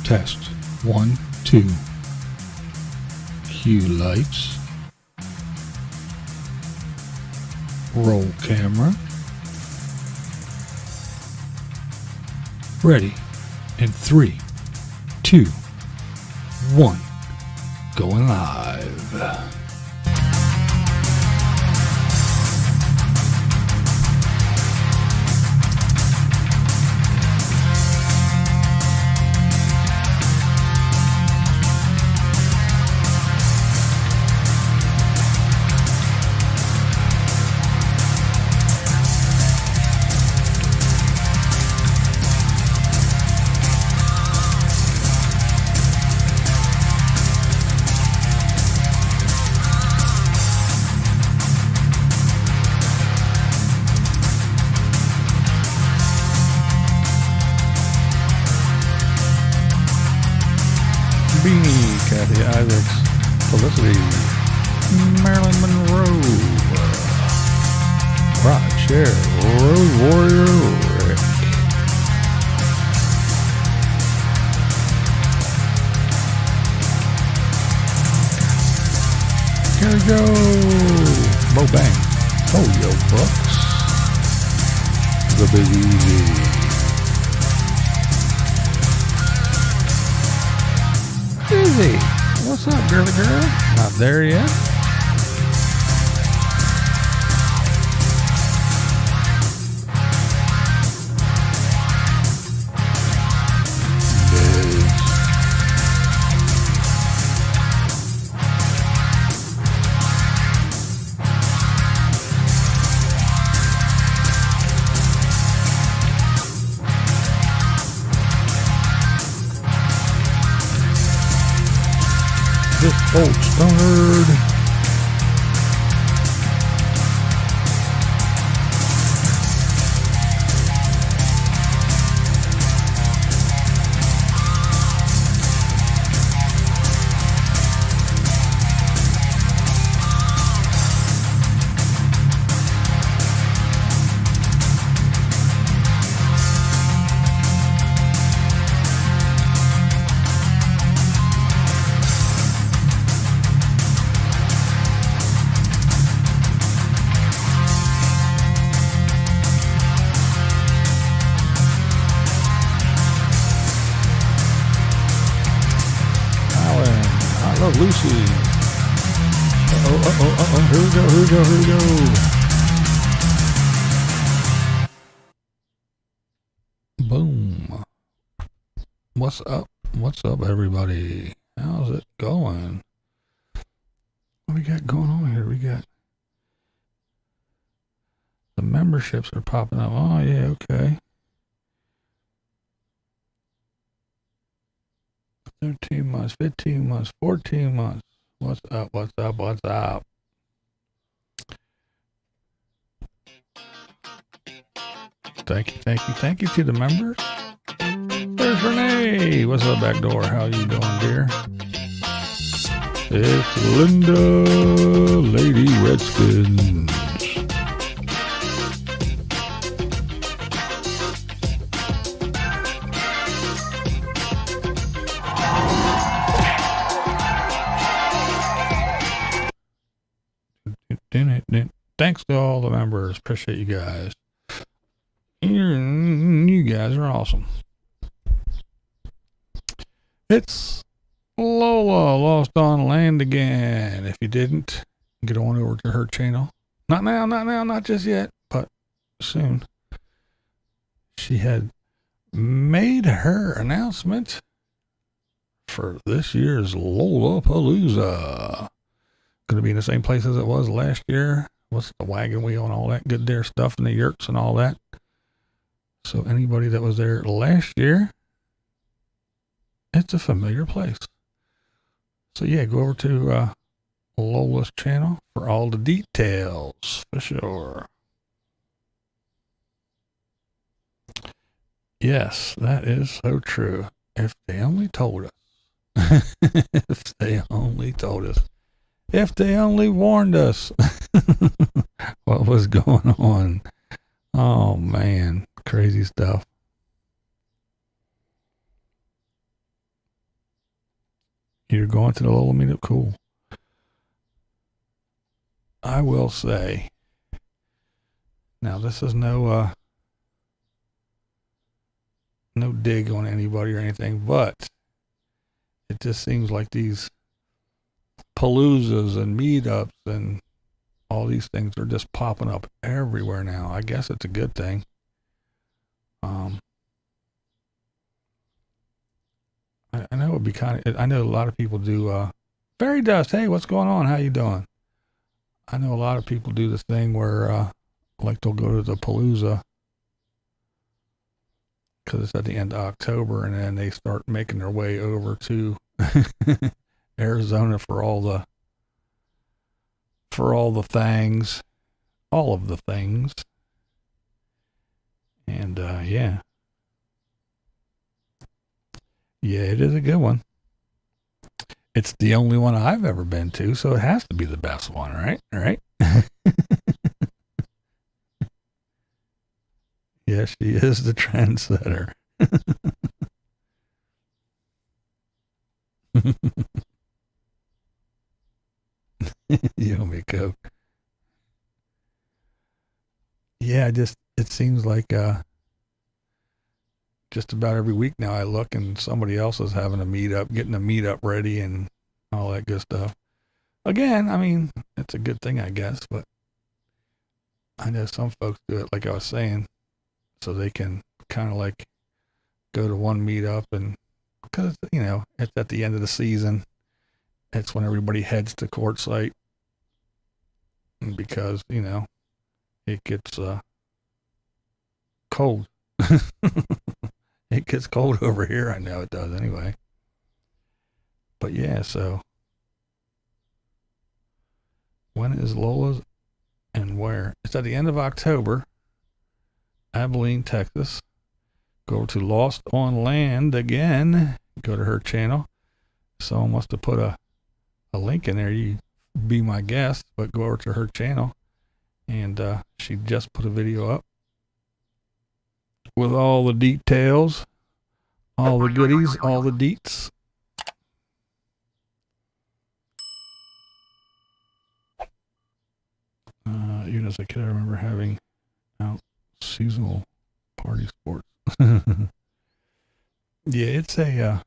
Test. 1, 2. Cue lights. Roll camera. Ready. In 3, 2, 1. Going live. Beanie, Kathy Isaacs, Felicity, Marilyn Monroe, Rod Share, Road Warrior, Rick. Here we go. Bo Bang, Folio Books, The Big Easy. Easy. What's up, girly girl? Not there yet. This old stonard. Lucy. Here we go. Boom. What's up, everybody? How's it going? What we got going on here? We got the memberships are popping up. Oh, yeah, okay. 13 months, 15 months, 14 months. What's up? Thank you to the members. There's Renee. What's up, back door? How you doing, dear? It's Linda, Lady Redskins. Thanks to all the members. Appreciate you guys. You guys are awesome. It's Lola, Lost on Land again. If you didn't, get on over to her channel. Not now, not just yet, but soon. She had made her announcement for this year's Lollapalooza. Going to be in the same place as it was last year. What's the wagon wheel and all that good there stuff and the yurts and all that. So anybody that was there last year, it's a familiar place. So yeah, go over to Lola's channel for all the details for sure. Yes, that is so true. If they only told us. If they only told us. If they only warned us what was going on. Oh, man. Crazy stuff. You're going to the Lola meetup? Cool. I will say, now this is no dig on anybody or anything, but it just seems like these paloozas and meetups and all these things are just popping up everywhere now. I guess it's a good thing. I know it would be I know a lot of people do fairy dust. Hey, what's going on? How you doing? I know a lot of people do this thing where like they'll go to the palooza because it's at the end of October, and then they start making their way over to Arizona for all the things, all of the things. And yeah, it is a good one. It's the only one I've ever been to, so it has to be the best one, right? Right? Yes, she is the trendsetter. You owe me Coke. Yeah, it seems like just about every week now I look and somebody else is having a meetup, getting a meetup ready and all that good stuff. Again, I mean, it's a good thing, I guess, but I know some folks do it, like I was saying, so they can kind of like go to one meetup, and because, you know, it's at the end of the season. It's when everybody heads to Quartzsite, because, you know, it gets cold. It gets cold over here. I know it does anyway. But yeah, so when is Lola's and where? It's at the end of October, Abilene, Texas. Go over to Lost on Land again. Go to her channel. Someone must have put a link in there. You be my guest, but go over to her channel, and she just put a video up with all the details, all the goodies, all the deets. Even as a kid, I remember having out seasonal party sports. Yeah, it's a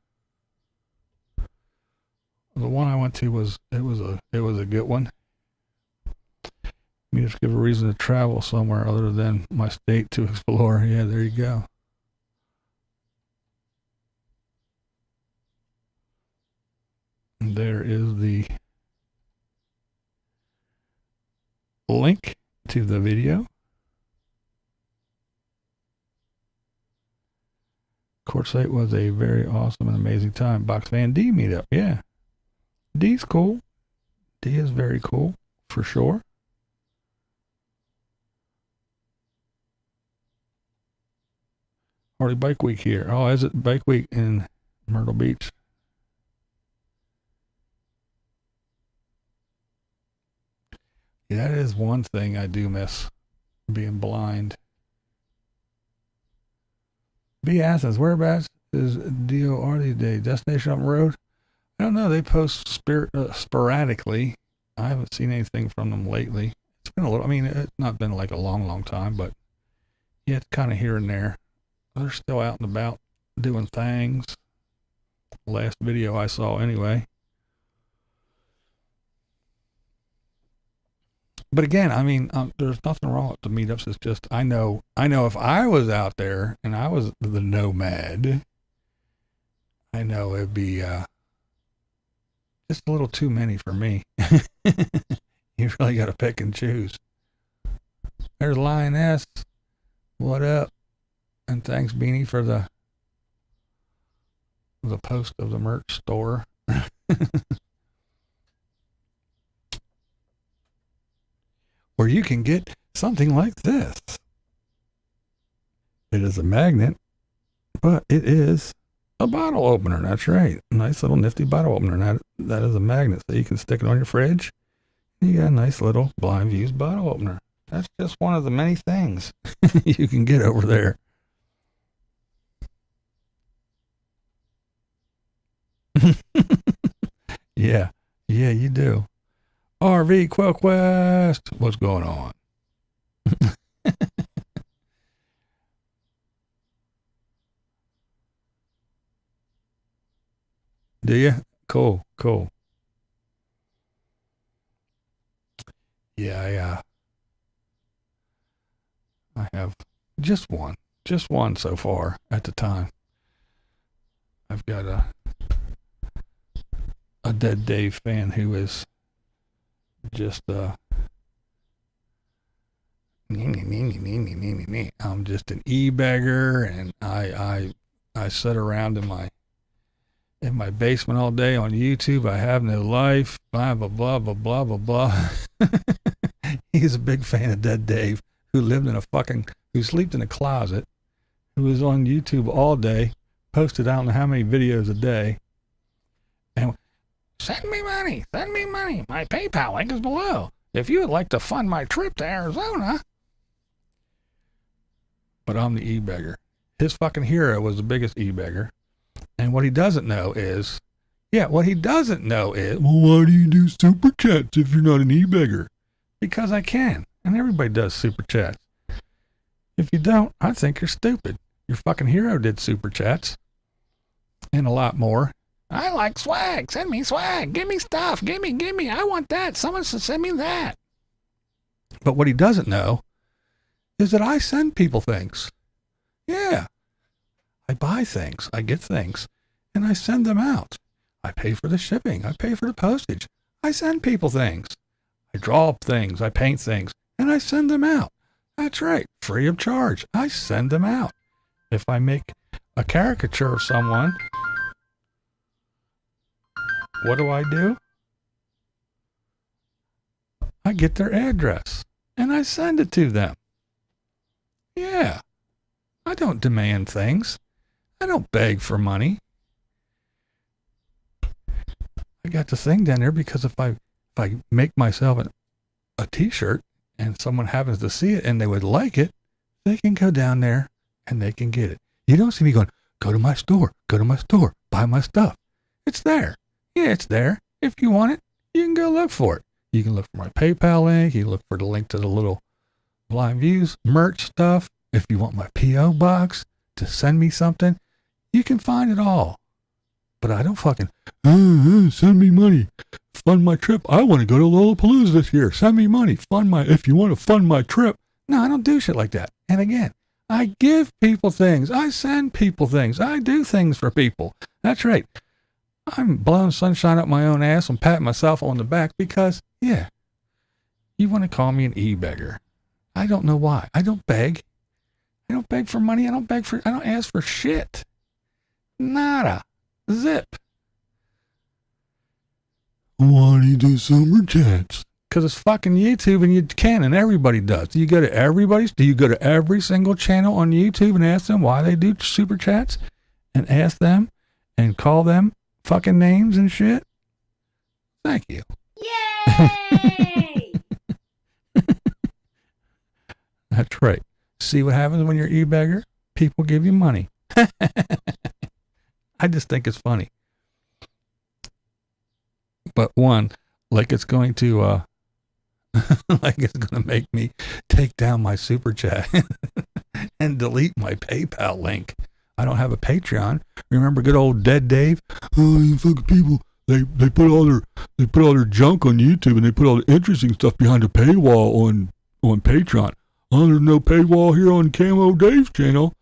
the one I went to was a good one. You just give a reason to travel somewhere other than my state to explore. Yeah, there you go. And there is the link to the video. Quartzsite was a very awesome and amazing time. Box Fan D meetup. Yeah. D's cool. D is very cool, for sure. Harley Bike Week here. Oh, is it Bike Week in Myrtle Beach? Yeah, that is one thing I do miss, being blind. B. Athens, whereabouts is DOR these days? Destination up the road? I don't know. They post sporadically. I haven't seen anything from them lately. It's been a little, I mean, it's not been like a long time, but yeah, it's kind of here and there. They're still out and about doing things. Last video I saw anyway. But again, I mean, there's nothing wrong with the meetups. It's just, I know if I was out there and I was the nomad, I know it'd be just a little too many for me. You really got to pick and choose. There's Lioness. What up? And thanks, Beanie, for the post of the merch store. Where you can get something like this. It is a magnet, but it is a bottle opener. That's right. Nice little nifty bottle opener. That is a magnet, so you can stick it on your fridge. You got a nice little Blind Views bottle opener. That's just one of the many things you can get over there. Yeah. Yeah, you do. RV Quill Quest. What's going on? Do you? Cool. Cool. Yeah, I have just one. Just one so far at the time. I've got a Dead Dave fan who is just I'm just an e-bagger, and I sit around in my basement all day on YouTube. I have no life. Blah blah blah blah blah blah blah. He's a big fan of Dead Dave, who slept in a closet, who was on YouTube all day, posted I don't know how many videos a day, and send me money, my PayPal link is below if you would like to fund my trip to Arizona. But I'm the e-beggar. His fucking hero was the biggest e-beggar. And what he doesn't know is, well, why do you do super chats if you're not an e-beggar? Because I can. And everybody does super chats. If you don't, I think you're stupid. Your fucking hero did super chats. And a lot more. I like swag. Send me swag. Give me stuff. Give me. I want that. Someone should send me that. But what he doesn't know is that I send people things. Yeah. I buy things. I get things. And I send them out. I pay for the shipping. I pay for the postage. I send people things. I draw things. I paint things. And I send them out. That's right. Free of charge. I send them out. If I make a caricature of someone, what do? I get their address. And I send it to them. Yeah. I don't demand things. I don't beg for money. I got the thing down there because if I make myself a t-shirt and someone happens to see it and they would like it, they can go down there and they can get it. You don't see me going, go to my store, buy my stuff. It's there. Yeah, it's there. If you want it, you can go look for it. You can look for my PayPal link. You can look for the link to the little Blind Views merch stuff. If you want my P.O. box to send me something, you can find it all. But I don't fucking, send me money. Fund my trip. I want to go to Lollapalooza this year. Send me money. If you want to fund my trip. No, I don't do shit like that. And again, I give people things. I send people things. I do things for people. That's right. I'm blowing sunshine up my own ass and patting myself on the back because, yeah, you want to call me an e-beggar. I don't know why. I don't beg. I don't beg for money. I don't ask for shit. Nada. Zip. Why do you do super chats? Because it's fucking YouTube and you can, and everybody does. Do you go to every single channel on YouTube and ask them why they do super chats? And ask them and call them fucking names and shit? Thank you. Yay! That's right. See what happens when you're e-beggar? People give you money. I just think it's funny. But one, like it's going to make me take down my super chat and delete my PayPal link. I don't have a Patreon. Remember good old Dead Dave? Oh, you fucking people. They put all their junk on YouTube and they put all the interesting stuff behind the paywall on Patreon. Oh, there's no paywall here on Camo Dave's channel.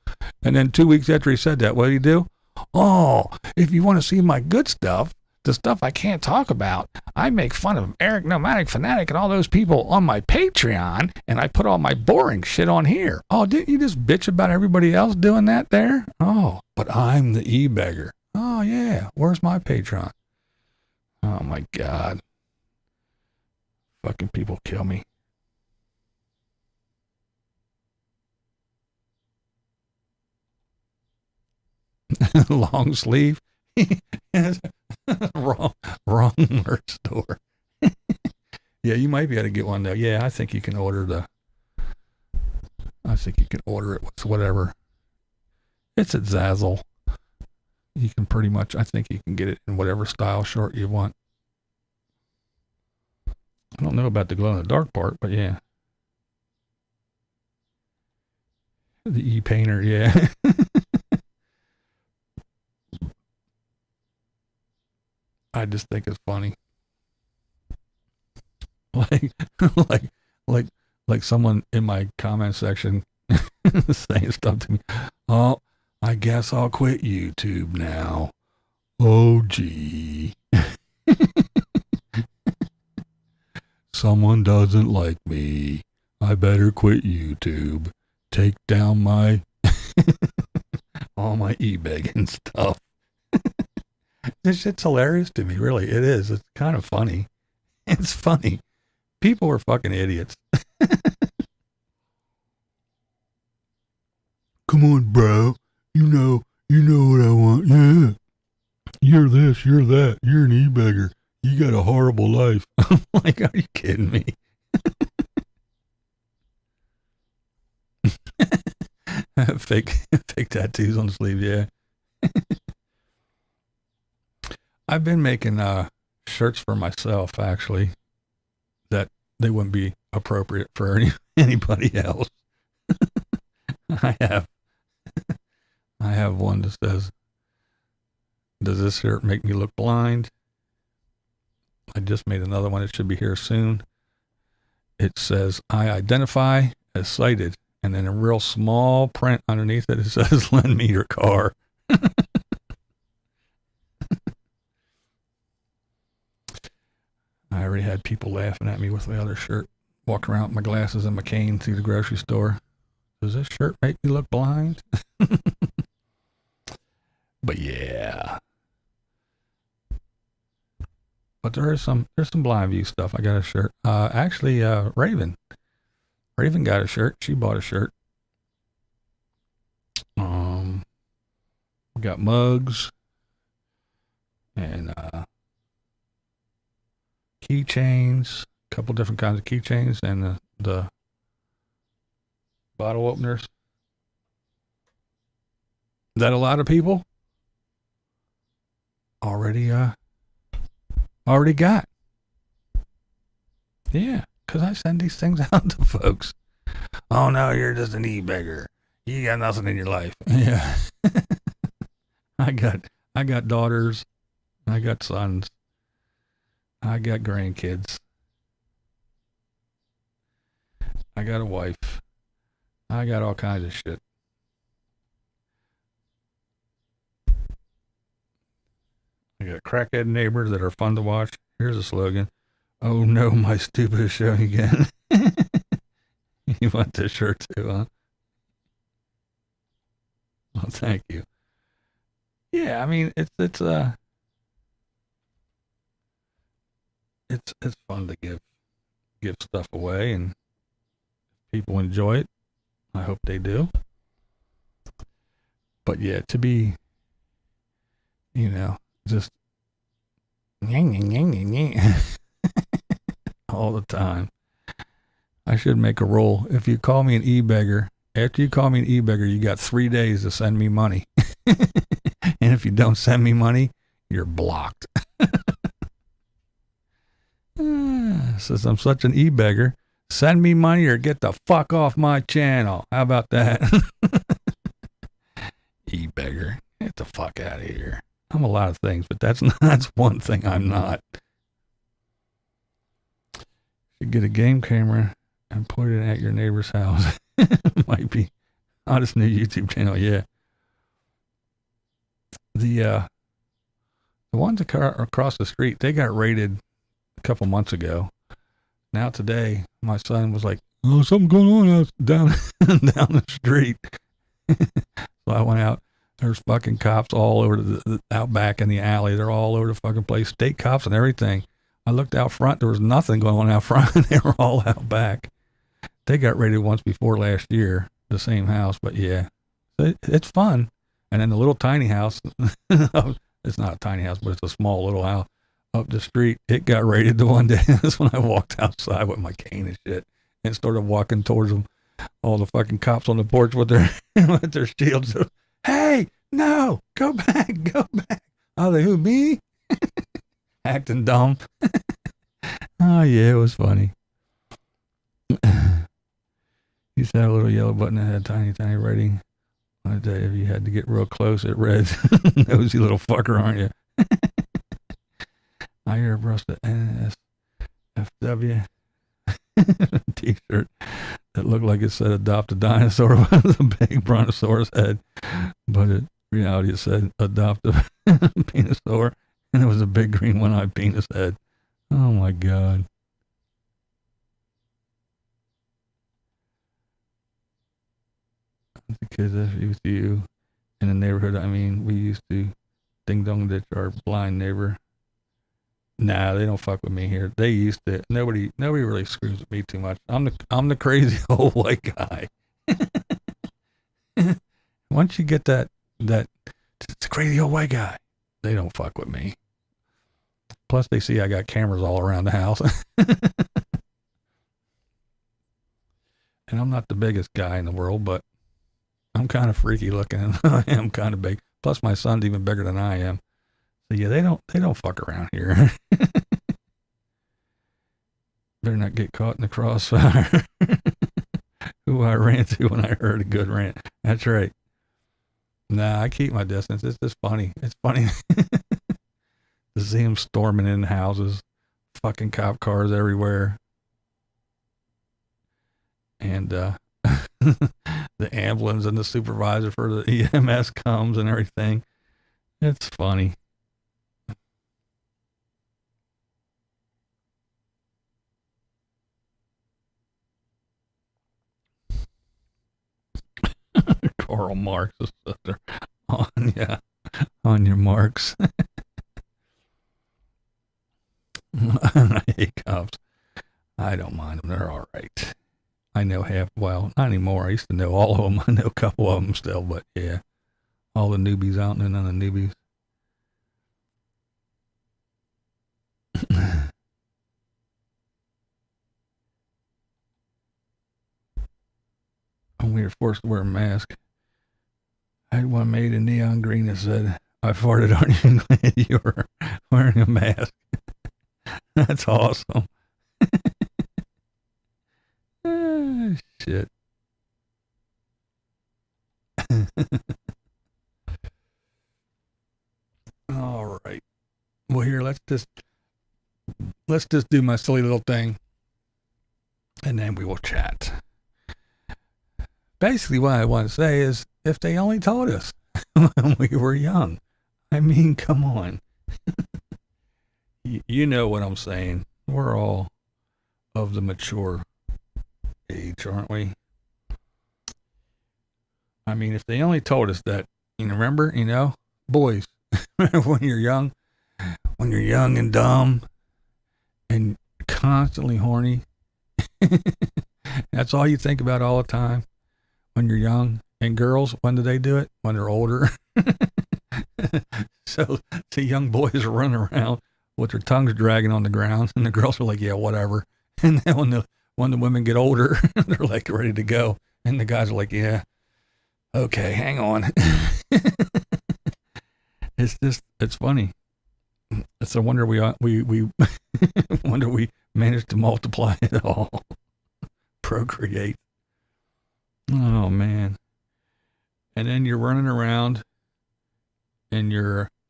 And then 2 weeks after he said that, what did he do? Oh, if you want to see my good stuff, the stuff I can't talk about, I make fun of Eric Nomadic Fanatic and all those people on my Patreon, and I put all my boring shit on here. Oh, didn't you just bitch about everybody else doing that there? Oh, but I'm the e-beggar. Oh, yeah. Where's my Patreon? Oh, my God. Fucking people kill me. Long sleeve. wrong merch store. Yeah, you might be able to get one though. Yeah, I think you can order it with whatever. It's at Zazzle. You can pretty much, I think you can get it in whatever style short you want. I don't know about the glow in the dark part, but yeah. The e-painter, yeah. I just think it's funny. Like, like, like, like someone in my comment section saying stuff to me. Oh, I guess I'll quit YouTube now. Oh, gee. Someone doesn't like me. I better quit YouTube. Take down my all my e-begging stuff. This shit's hilarious to me, really. It is. It's kind of funny. It's funny. People are fucking idiots. Come on, bro. You know what I want. Yeah. You're this, you're that. You're an e-beggar. You got a horrible life. I'm like, are you kidding me? fake tattoos on the sleeve, yeah. I've been making shirts for myself, actually, that they wouldn't be appropriate for anybody else. I have one that says, does this shirt make me look blind? I just made another one. It should be here soon. It says, I identify as sighted. And then in real small print underneath it, it says, lend me your car. I already had people laughing at me with the other shirt, walking around with my glasses and my cane through the grocery store. Does this shirt make me look blind? But yeah. But there's some blind view stuff. I got a shirt. Actually, Raven got a shirt. She bought a shirt. We got mugs and keychains, a couple different kinds of keychains, and the bottle openers that a lot of people already got. Yeah, because I send these things out to folks. Oh no, you're just an e-beggar. You got nothing in your life. Yeah. I got daughters. I got sons. I got grandkids. I got a wife. I got all kinds of shit. I got crackhead neighbors that are fun to watch. Here's a slogan. Oh no, my stupid is showing again. You want this shirt too, huh? Well, thank you. Yeah, I mean it's fun to give stuff away, and people enjoy it. I hope they do. But yeah, to be, just all the time. I should make a rule. If you call me an e-beggar, after you call me an e-beggar, you got 3 days to send me money. And if you don't send me money, you're blocked. Since I'm such an e-beggar, send me money or get the fuck off my channel. How about that? E-beggar. Get the fuck out of here. I'm a lot of things, but that's one thing I'm not. Should get a game camera and put it at your neighbor's house. Might be on this new YouTube channel, yeah. The ones across the street, they got raided a couple months ago. Now today, my son was like, "Oh, something going on out down the street." So I went out. There's fucking cops all over the out back in the alley. They're all over the fucking place. State cops and everything. I looked out front. There was nothing going on out front. They were all out back. They got raided once before last year, the same house. But yeah, it's fun. And then the little tiny house, it's not a tiny house, but it's a small little house up the street. It got raided the one day. That's when I walked outside with my cane and shit and started walking towards them. All the fucking cops on the porch with their shields. Hey, no, go back. Oh, they who, me? Acting dumb. Oh, yeah, it was funny. He used to have a little yellow button that had tiny, tiny writing. I tell you, if you had to get real close, it read, nosy little fucker, aren't you? I hear brushed the NSFW t-shirt that looked like it said adopt a dinosaur with a big brontosaurus head, but in reality it said adopt a penisaur, and it was a big green one-eyed penis head. Oh my God. The kids that used you in the neighborhood, I mean, we used to ding dong ditch our blind neighbor. Nah, they don't fuck with me here. They used to. Nobody really screws with me too much. I'm the crazy old white guy. Once you get that it's a crazy old white guy, they don't fuck with me. Plus, they see I got cameras all around the house, and I'm not the biggest guy in the world, but I'm kind of freaky looking, and I am kind of big. Plus, my son's even bigger than I am. So yeah, they don't fuck around here. Better not get caught in the crossfire. Who I ran to when I heard a good rant. That's right. Nah, I keep my distance. It's just funny. It's funny to see them storming in houses, fucking cop cars everywhere, and the ambulance and the supervisor for the EMS comes and everything. It's funny. Karl Marx is on your marks. I hate cops. I don't mind them. They're all right. I know not anymore. I used to know all of them. I know a couple of them still, but yeah, all the newbies out and none of the newbies. When we were forced to wear a mask, I had one made in neon green that said, I farted on you and glad you were wearing a mask. That's awesome. Shit. All right. Well, here, let's just do my silly little thing, and then we will chat. Basically, what I want to say is, if they only told us when we were young. I mean, come on. You know what I'm saying. We're all of the mature age, aren't we? I mean, if they only told us that, remember, boys, when you're young and dumb and constantly horny, that's all you think about all the time when you're young. And girls, when do they do it? When they're older. So the young boys are running around with their tongues dragging on the ground, and the girls are like, yeah, whatever. And then when the women get older, they're like ready to go, and the guys are like, yeah, okay, hang on. It's funny. It's a wonder we wonder we managed to multiply it all, procreate. Oh man. And then you're running around, and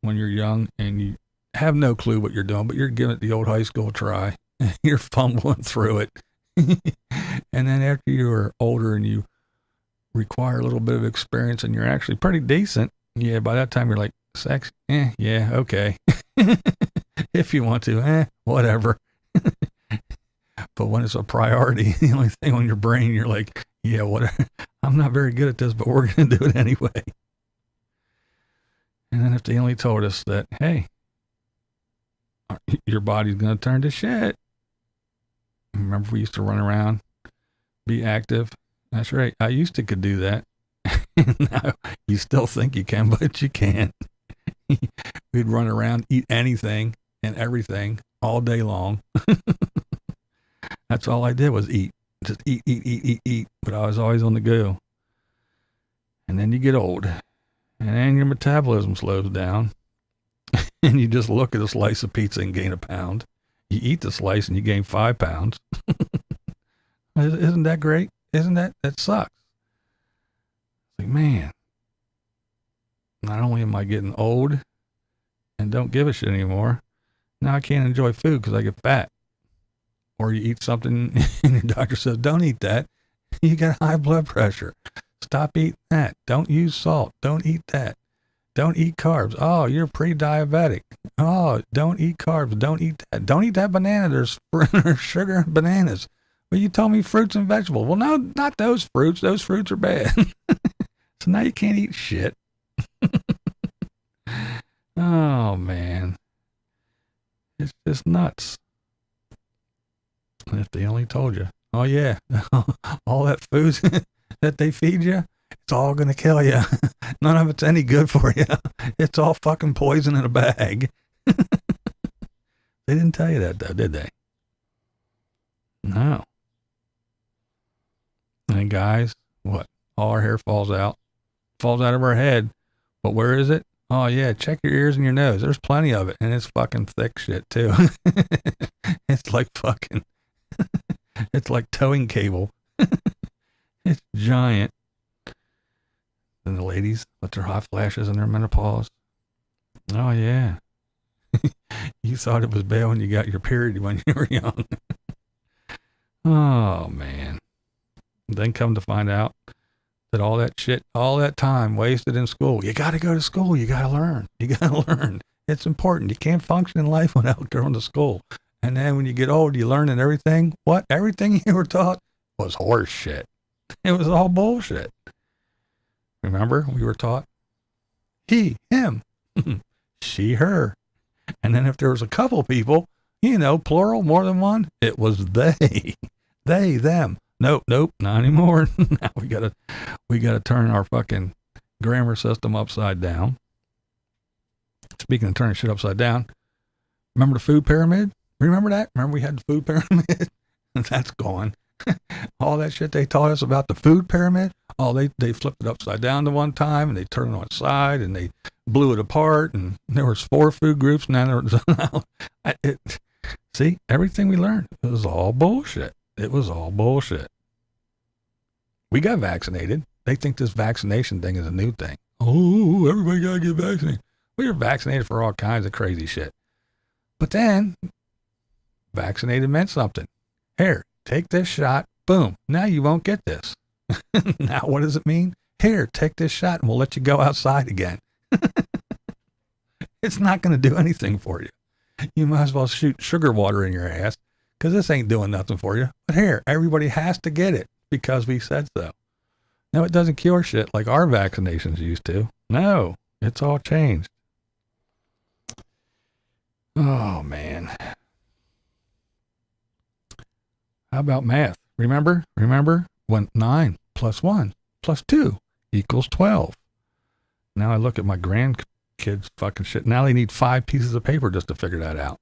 when you're young and you have no clue what you're doing, but you're giving it the old high school try. You're fumbling through it. And then after you're older and you require a little bit of experience and you're actually pretty decent, yeah, by that time you're like, sex, yeah, okay. If you want to, whatever. But when it's a priority, the only thing on your brain, you're like, yeah, whatever. I'm not very good at this, but we're going to do it anyway. And then if they only told us that, hey, your body's going to turn to shit. Remember we used to run around, be active. That's right. I used to could do that. Now you still think you can, but you can't. We'd run around, eat anything and everything all day long. That's all I did was eat. Just eat. But I was always on the go. And then you get old. And then your metabolism slows down. And you just look at a slice of pizza and gain a pound. You eat the slice and you gain 5 pounds. Isn't that great? That sucks. Like, man, not only am I getting old and don't give a shit anymore, now I can't enjoy food because I get fat. Or you eat something and your doctor says, don't eat that. You got high blood pressure. Stop eating that. Don't use salt. Don't eat that. Don't eat carbs. Oh, you're pre-diabetic. Oh, don't eat carbs. Don't eat that. Don't eat that banana. There's sugar in bananas. Well, you told me fruits and vegetables. Well, no, not those fruits. Those fruits are bad. So now you can't eat shit. Oh, man. It's just nuts. If they only told you. Oh, yeah. All that food that they feed you, it's all going to kill you. None of it's any good for you. It's all fucking poison in a bag. They didn't tell you that, though, did they? No. And guys, what? All our hair falls out of our head. But where is it? Oh, yeah, check your ears and your nose. There's plenty of it, and it's fucking thick shit, too. It's like fucking, it's like towing cable. It's giant. And the ladies with their hot flashes and their menopause. Oh, yeah. You thought it was bad when you got your period when you were young. Oh, man. Then come to find out that all that shit, all that time wasted in school. You got to go to school. You got to learn. You got to learn. It's important. You can't function in life without going to school. And then when you get old, you learn and everything. What? Everything you were taught was horse shit. It was all bullshit. Remember, we were taught he, him, she, her. And then if there was a couple people, plural, more than one, it was they, them. Nope, not anymore. Now we gotta turn our fucking grammar system upside down. Speaking of turning shit upside down, remember the food pyramid? Remember that? Remember we had the food pyramid? That's gone. All that shit they taught us about the food pyramid. Oh, they flipped it upside down the one time and they turned it on its side and they blew it apart and there was 4 food groups. Now there was, see, everything we learned, it was all bullshit. It was all bullshit. We got vaccinated. They think this vaccination thing is a new thing. Oh, everybody got to get vaccinated. We were vaccinated for all kinds of crazy shit. But then, vaccinated meant something. Here, take this shot. Boom. Now you won't get this. Now what does it mean? Here, take this shot and we'll let you go outside again. It's not going to do anything for you. You might as well shoot sugar water in your ass because this ain't doing nothing for you. But here, everybody has to get it because we said so. No, it doesn't cure shit like our vaccinations used to. No, it's all changed. Oh, man. How about math? Remember when 9 plus 1 plus 2 equals 12. Now I look at my grandkids fucking shit. Now they need 5 pieces of paper just to figure that out.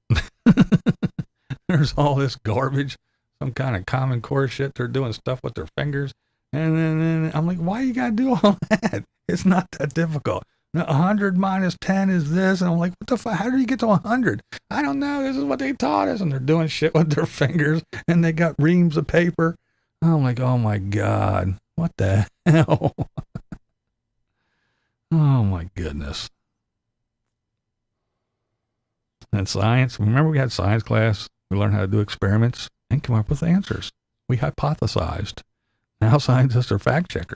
There's all this garbage, some kind of Common Core shit. They're doing stuff with their fingers. And then I'm like, why you got to do all that? It's not that difficult. 100 minus 10 is this. And I'm like, what the fuck? How do you get to 100? I don't know. This is what they taught us. And they're doing shit with their fingers. And they got reams of paper. I'm like, oh my God. What the hell? Oh my goodness. And science. Remember we had science class. We learned how to do experiments and come up with answers. We hypothesized. Now scientists are fact-checked.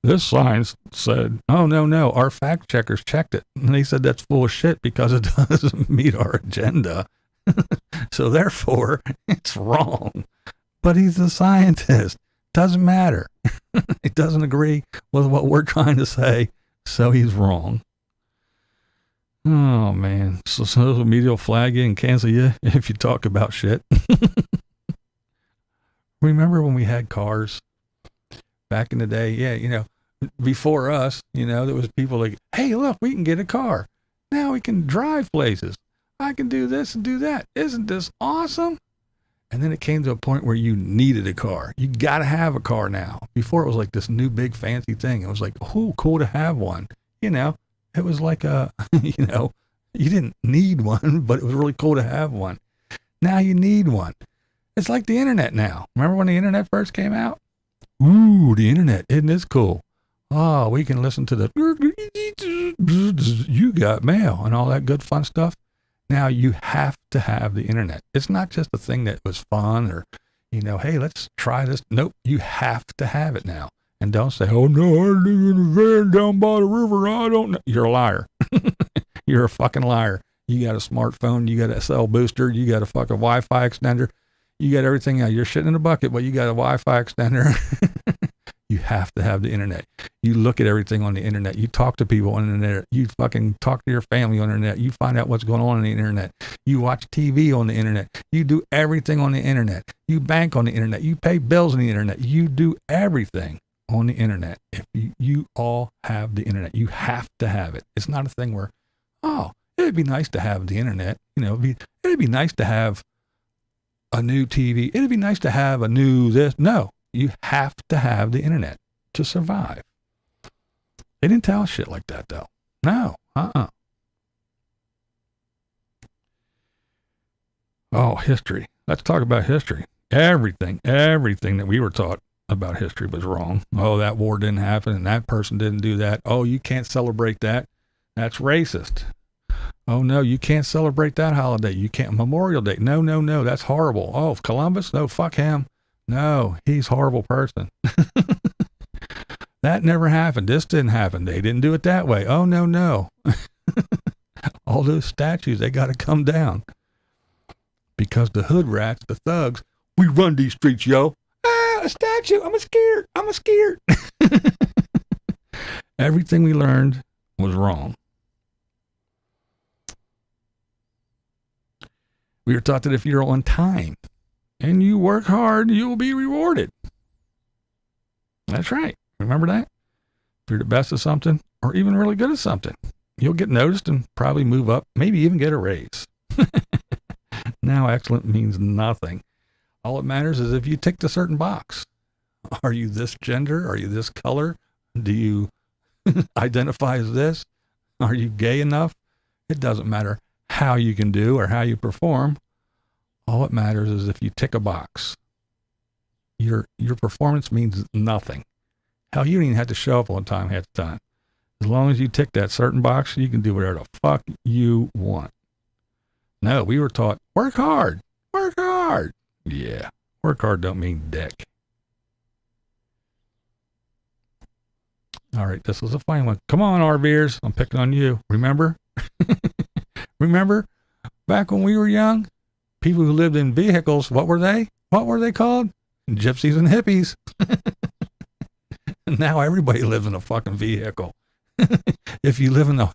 This science said, oh, no, our fact checkers checked it. And they said that's full of shit because it doesn't meet our agenda. So therefore, it's wrong. But he's a scientist. Doesn't matter. It doesn't agree with what we're trying to say. So he's wrong. Oh, man. So social media will flag you and cancel you if you talk about shit. Remember when we had cars back in the day? Yeah, before us, there was people like, hey, look, we can get a car. Now we can drive places. I can do this and do that. Isn't this awesome? And then it came to a point where you needed a car. You got to have a car now. Before it was like this new big fancy thing. It was like, oh, cool to have one. It was like a, You didn't need one, but it was really cool to have one. Now you need one. It's like the internet now. Remember when the internet first came out? Ooh, the internet, isn't this cool? Oh, we can listen to the you got mail and all that good fun stuff. Now you have to have the internet. It's not just a thing that was fun or, hey, let's try this. Nope, you have to have it now. And don't say, oh no, I live in a van down by the river. I don't know. You're a liar. You're a fucking liar. You got a smartphone. You got a cell booster. You got a fucking Wi-Fi extender. You got everything out. You're shitting in a bucket, but you got a Wi-Fi extender. You have to have the internet. You look at everything on the internet. You talk to people on the internet. You fucking talk to your family on the internet. You find out what's going on the internet. You watch TV on the internet. You do everything on the internet. You bank on the internet. You pay bills on the internet. You do everything on the internet. If you all have the internet, you have to have it. It's not a thing where, oh, it'd be nice to have the internet. It'd be nice to have a new TV. It'd be nice to have a new this. No. You have to have the internet to survive. They didn't tell us shit like that, though. No. Oh, history. Let's talk about history. Everything that we were taught about history was wrong. Oh, that war didn't happen and that person didn't do that. Oh, you can't celebrate that. That's racist. Oh, no, you can't celebrate that holiday. You can't. Memorial Day. No. That's horrible. Oh, Columbus? No, fuck him. No, he's a horrible person. That never happened. This didn't happen. They didn't do it that way. Oh, no. All those statues, they got to come down. Because the hood rats, the thugs, we run these streets, yo. Ah, a statue. I'm scared. Everything we learned was wrong. We were taught that if you're on time, and you work hard, you will be rewarded. That's right. Remember that? If you're the best at something, or even really good at something, you'll get noticed and probably move up, maybe even get a raise. Now, excellent means nothing. All that matters is if you tick a certain box. Are you this gender? Are you this color? Do you identify as this? Are you gay enough? It doesn't matter how you can do or how you perform. All it matters is if you tick a box. Your performance means nothing. Hell, you don't even have to show up on time half the time. As long as you tick that certain box, you can do whatever the fuck you want. No, we were taught, work hard. Yeah, work hard don't mean dick. All right, this was a funny one. Come on, RVers, I'm picking on you. Remember? Remember back when we were young? People who lived in vehicles, what were they? What were they called? Gypsies and hippies. Now everybody lives in a fucking vehicle. If you live in a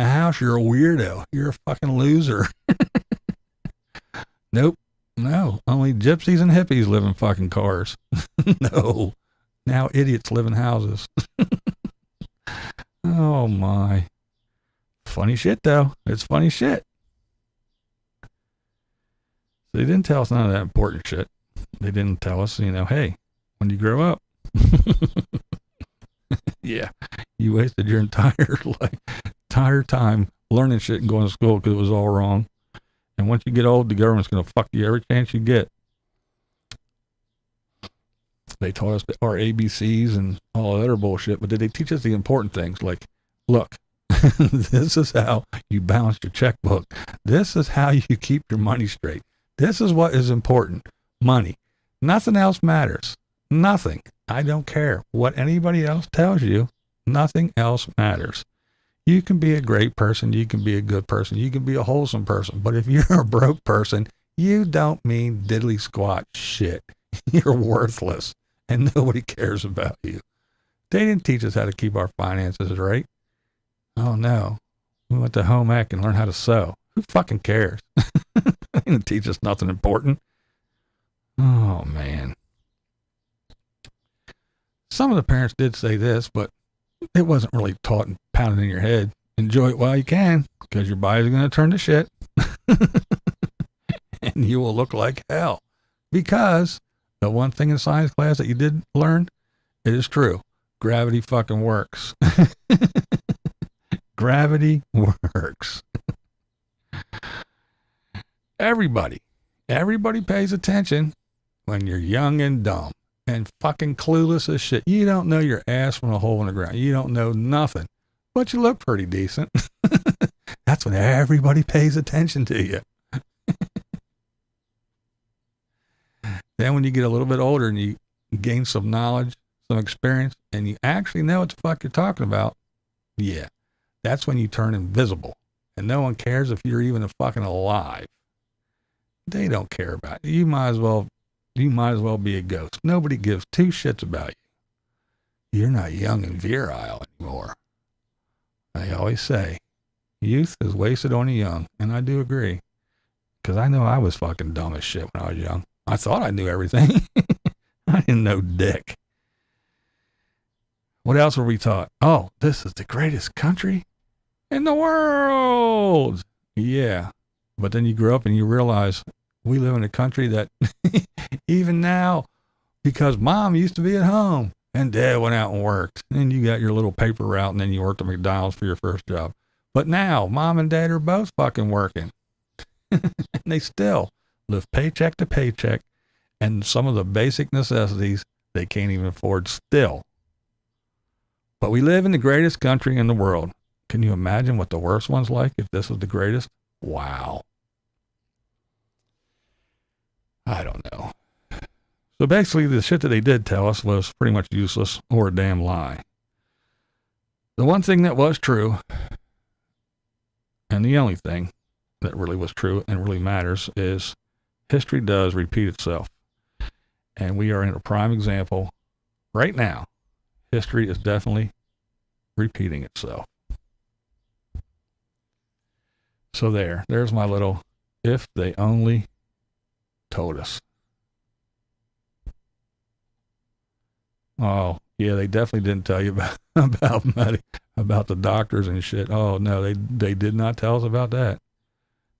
house, you're a weirdo. You're a fucking loser. Nope. No, only gypsies and hippies live in fucking cars. No. Now idiots live in houses. Oh my. Funny shit though. It's funny shit. They didn't tell us none of that important shit. They didn't tell us, hey, when you grow up, yeah, you wasted your entire time learning shit and going to school because it was all wrong. And once you get old, the government's going to fuck you every chance you get. They taught us our ABCs and all that other bullshit, but did they teach us the important things? Like, look, this is how you balance your checkbook. This is how you keep your money straight. This is what is important. Money. Nothing else matters. Nothing. I don't care what anybody else tells you. Nothing else matters. You can be a great person. You can be a good person. You can be a wholesome person. But if you're a broke person, you don't mean diddly squat shit. You're worthless and nobody cares about you. They didn't teach us how to keep our finances right. Oh no. We went to home ec and learned how to sew. Who fucking cares? They didn't teach us nothing important. Oh, man. Some of the parents did say this, but it wasn't really taught and pounded in your head. Enjoy it while you can, because your body's going to turn to shit. And you will look like hell. Because the one thing in science class that you did learn, it is true. Gravity fucking works. Gravity works. Everybody pays attention when you're young and dumb and fucking clueless as shit. You don't know your ass from a hole in the ground. You don't know nothing, but you look pretty decent. That's when everybody pays attention to you. Then when you get a little bit older and you gain some knowledge, some experience, and you actually know what the fuck you're talking about, yeah, that's when you turn invisible. And no one cares if you're even fucking alive. They don't care about you. You might as well be a ghost. Nobody gives two shits about you. You're not young and virile anymore. I always say, youth is wasted on the young, and I do agree. Because I know I was fucking dumb as shit when I was young. I thought I knew everything. I didn't know dick. What else were we taught? Oh, this is the greatest country in the world. Yeah. But then you grow up and you realize we live in a country that even now, because mom used to be at home and dad went out and worked, and you got your little paper route and then you worked at McDonald's for your first job. But now mom and dad are both fucking working. And they still live paycheck to paycheck, and some of the basic necessities they can't even afford still. But we live in the greatest country in the world. Can you imagine what the worst one's like if this was the greatest? Wow. I don't know. So basically the shit that they did tell us was pretty much useless or a damn lie. The one thing that was true, and the only thing that really was true and really matters, is history does repeat itself. And we are in a prime example right now. History is definitely repeating itself. So there's my little, if they only told us. Oh, yeah, they definitely didn't tell you about the doctors and shit. Oh, no, they did not tell us about that.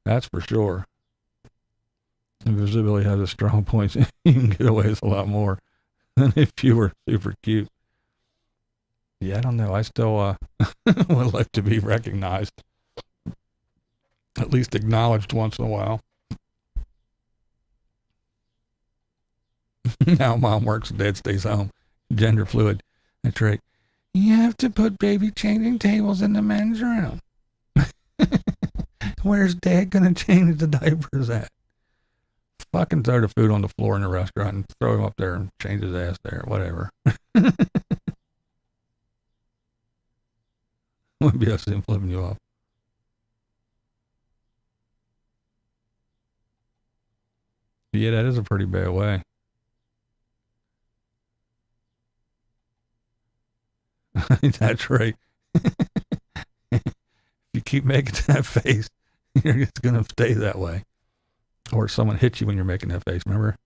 That's for sure. Invisibility has a strong point. You can get away with a lot more than if you were super cute. Yeah, I don't know. I still would like to be recognized, at least acknowledged once in a while. Now mom works, dad stays home. Gender fluid. That's right. You have to put baby changing tables in the men's room. Where's dad gonna change the diapers at? Fucking throw the food on the floor in the restaurant and throw him up there and change his ass there. Whatever. Wouldn't be us flipping you off. Yeah, that is a pretty bad way. That's right. If you keep making that face, you're just going to stay that way. Or someone hits you when you're making that face. Remember?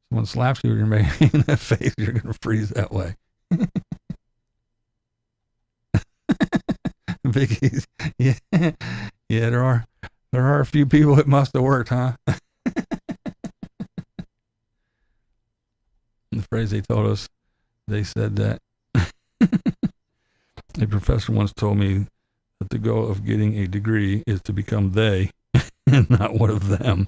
Someone slaps you when you're making that face, you're going to freeze that way. Biggies. Yeah. Yeah, there are a few people it must have worked, huh? The phrase they told us, they said that a professor once told me that the goal of getting a degree is to become they and not one of them.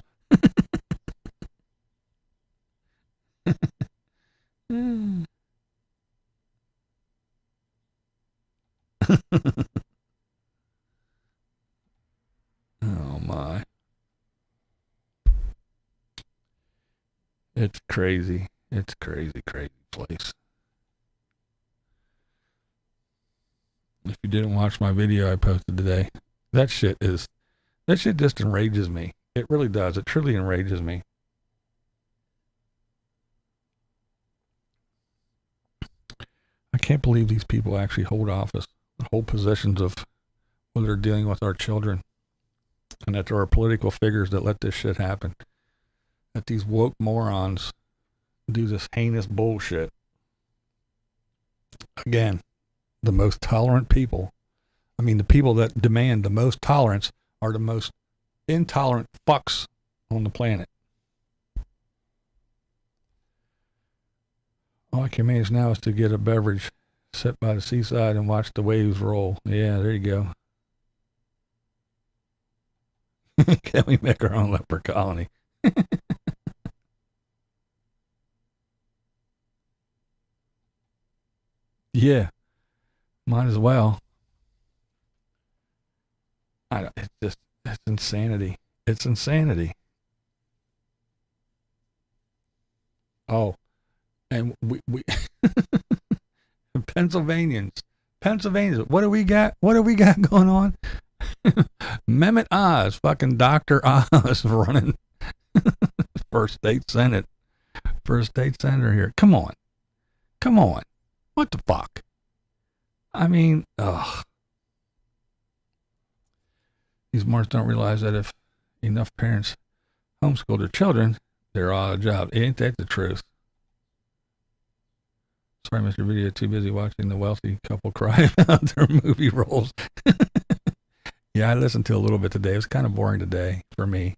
Oh my. It's crazy. It's crazy place. If you didn't watch my video I posted today, that shit just enrages me. It really does. It truly enrages me. I can't believe these people actually hold office, hold positions of whether they're dealing with our children, and that there are political figures that let this shit happen. That these woke morons do this heinous bullshit. Again, the most tolerant people, the people that demand the most tolerance are the most intolerant fucks on the planet. All I can manage now is to get a beverage, sit by the seaside and watch the waves roll. Yeah, there you go. Can we make our own leper colony? Yeah, might as well. It's insanity. It's insanity. Oh, and we Pennsylvanians, what do we got? What do we got going on? Mehmet Oz, fucking Dr. Oz running for state senate, for a state senator here. Come on. Come on. What the fuck? I mean, ugh. These marks don't realize that if enough parents homeschool their children, they're all out of job. Ain't that the truth? Sorry, Mr. Video, too busy watching the wealthy couple cry about their movie roles. Yeah, I listened to a little bit today. It was kind of boring today for me.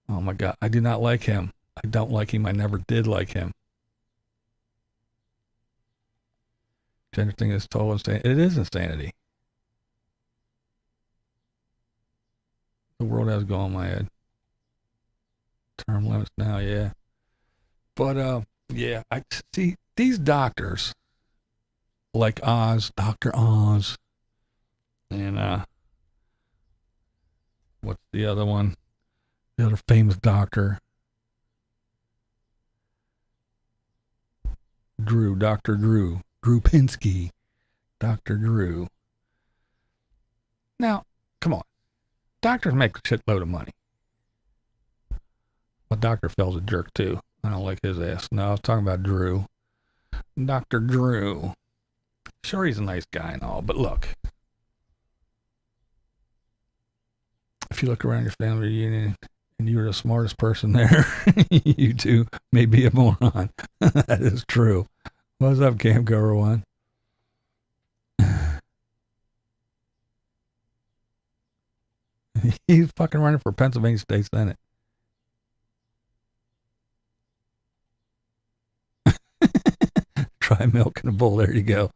Oh my God. I do not like him. I don't like him. I never did like him. Gender thing is total insanity. It is insanity. The world has gone my head. Term limits now, yeah. But yeah, I see these doctors like Oz, Dr. Oz, and what's the other one? The other famous doctor. Dr. Drew Pinsky, Dr. Drew. Now, come on. Doctors make a shitload of money. Well, Dr. Phil's a jerk too. I don't like his ass. No, I was talking about Drew. Dr. Drew. Sure, he's a nice guy and all, but look. If you look around your family reunion and you're the smartest person there, you too may be a moron. That is true. What's up, Camp Goer One? He's fucking running for Pennsylvania State Senate. Try milk in a bowl. There you go.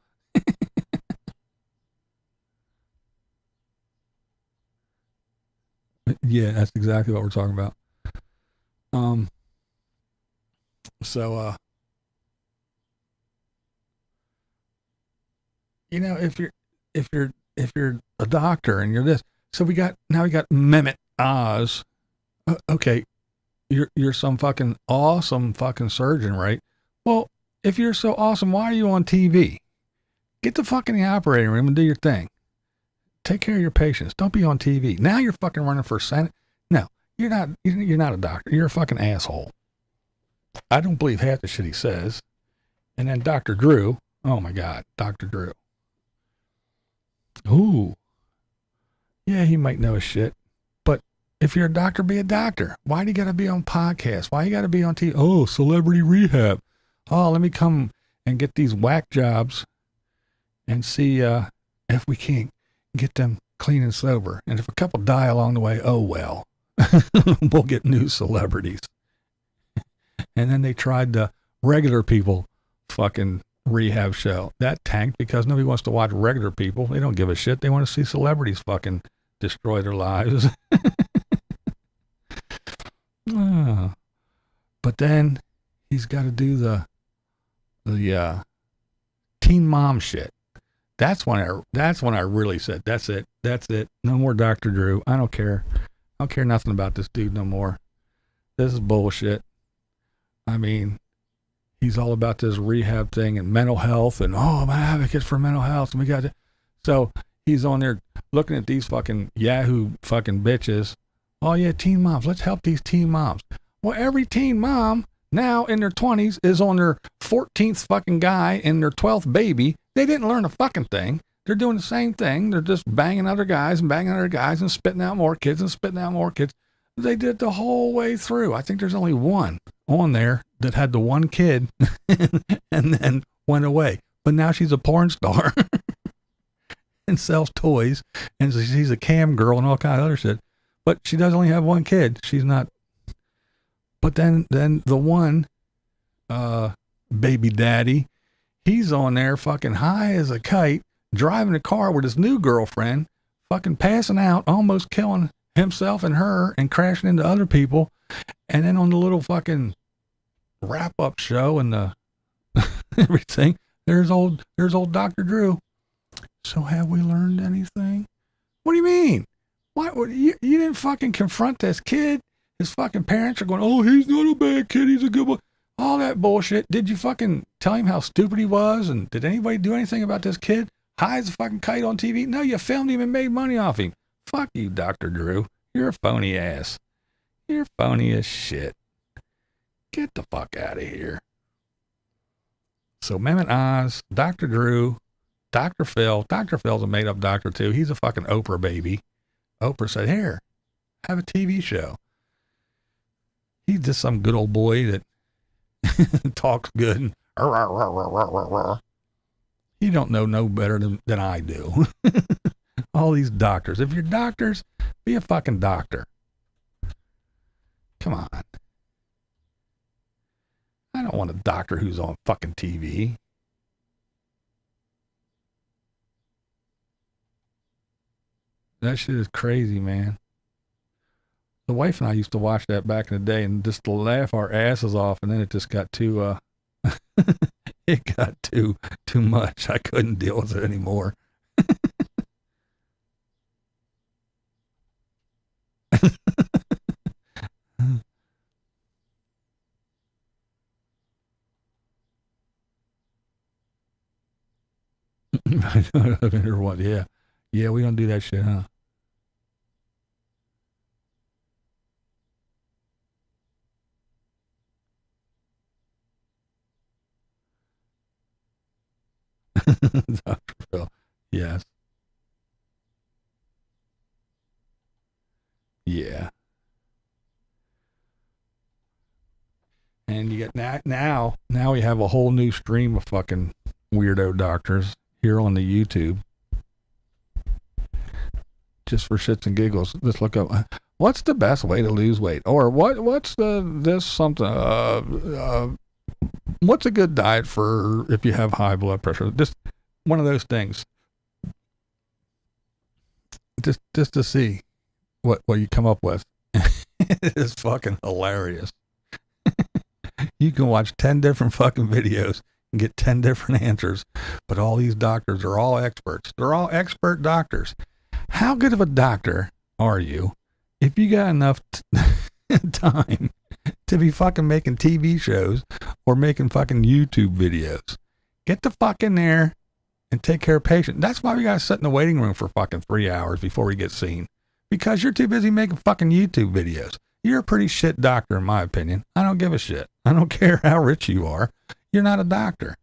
Yeah, that's exactly what we're talking about. So you know, if you're a doctor and you're this, so we got Mehmet Oz. Okay, you're some fucking awesome fucking surgeon, right? Well, if you're so awesome, why are you on TV? Get the fuck in the operating room and do your thing. Take care of your patients. Don't be on TV. Now you're fucking running for Senate. No, you're not. You're not a doctor. You're a fucking asshole. I don't believe half the shit he says. And then Dr. Drew. Oh my God, Dr. Drew. Ooh. Yeah, he might know his shit. But if you're a doctor, be a doctor. Why do you got to be on podcasts? Why you got to be on TV? Oh, celebrity rehab. Oh, let me come and get these whack jobs and see if we can't get them clean and sober. And if a couple die along the way, oh well. We'll get new celebrities. And then they tried the regular people fucking rehab show. That tanked because nobody wants to watch regular people. They don't give a shit. They want to see celebrities fucking destroy their lives. But then he's got to do the teen mom shit. That's when I really said, that's it. No more Dr. Drew. I don't care. I don't care nothing about this dude no more. This is bullshit. I mean, he's all about this rehab thing and mental health and, oh, I'm an advocate for mental health. And we got to. So he's on there looking at these fucking Yahoo fucking bitches. Oh yeah, teen moms. Let's help these teen moms. Well, every teen mom now in their 20s is on their 14th fucking guy and their 12th baby. They didn't learn a fucking thing. They're doing the same thing. They're just banging other guys and spitting out more kids and spitting out more kids. They did the whole way through. I think there's only one on there that had the one kid and then went away. But now she's a porn star and sells toys and she's a cam girl and all kind of other shit. But she does only have one kid. She's not. But then the one baby daddy, he's on there fucking high as a kite, driving a car with his new girlfriend, fucking passing out, almost killing himself and her and crashing into other people. And then on the little fucking wrap up show and the everything, there's old Dr. Drew. So have we learned anything? What do you mean? What you didn't fucking confront this kid? His fucking parents are going, oh, he's not a bad kid, he's a good boy. All that bullshit. Did you fucking tell him how stupid he was? And did anybody do anything about this kid? High as a fucking kite on TV? No, you filmed him and made money off him. Fuck you, Dr. Drew. You're a phony ass. You're phony as shit. Get the fuck out of here. So Mehmet Oz, Dr. Drew, Dr. Phil. Dr. Phil's a made-up doctor, too. He's a fucking Oprah baby. Oprah said, here, have a TV show. He's just some good old boy that talks good. And, he don't know no better than I do. All these doctors. If you're doctors, be a fucking doctor. Come on. I don't want a doctor who's on fucking TV. That shit is crazy, man. The wife and I used to watch that back in the day and just laugh our asses off, and then it just got too, it got too much. I couldn't deal with it anymore. Or what? Yeah. Yeah, we don't do that shit, huh? Dr. Phil. Yes. Yeah. And you get now we have a whole new stream of fucking weirdo doctors here on the YouTube. Just for shits and giggles. Let's look up what's the best way to lose weight, or what's what's a good diet for if you have high blood pressure. Just one of those things. Just to see what you come up with. It is fucking hilarious. You can watch 10 different fucking videos and get 10 different answers, but all these doctors are all experts. They're all expert doctors. How good of a doctor are you if you got enough time to be fucking making TV shows or making fucking YouTube videos? Get the fuck in there and take care of patients. That's why we gotta sit in the waiting room for fucking 3 hours before we get seen. Because you're too busy making fucking YouTube videos. You're a pretty shit doctor, in my opinion. I don't give a shit. I don't care how rich you are. You're not a doctor.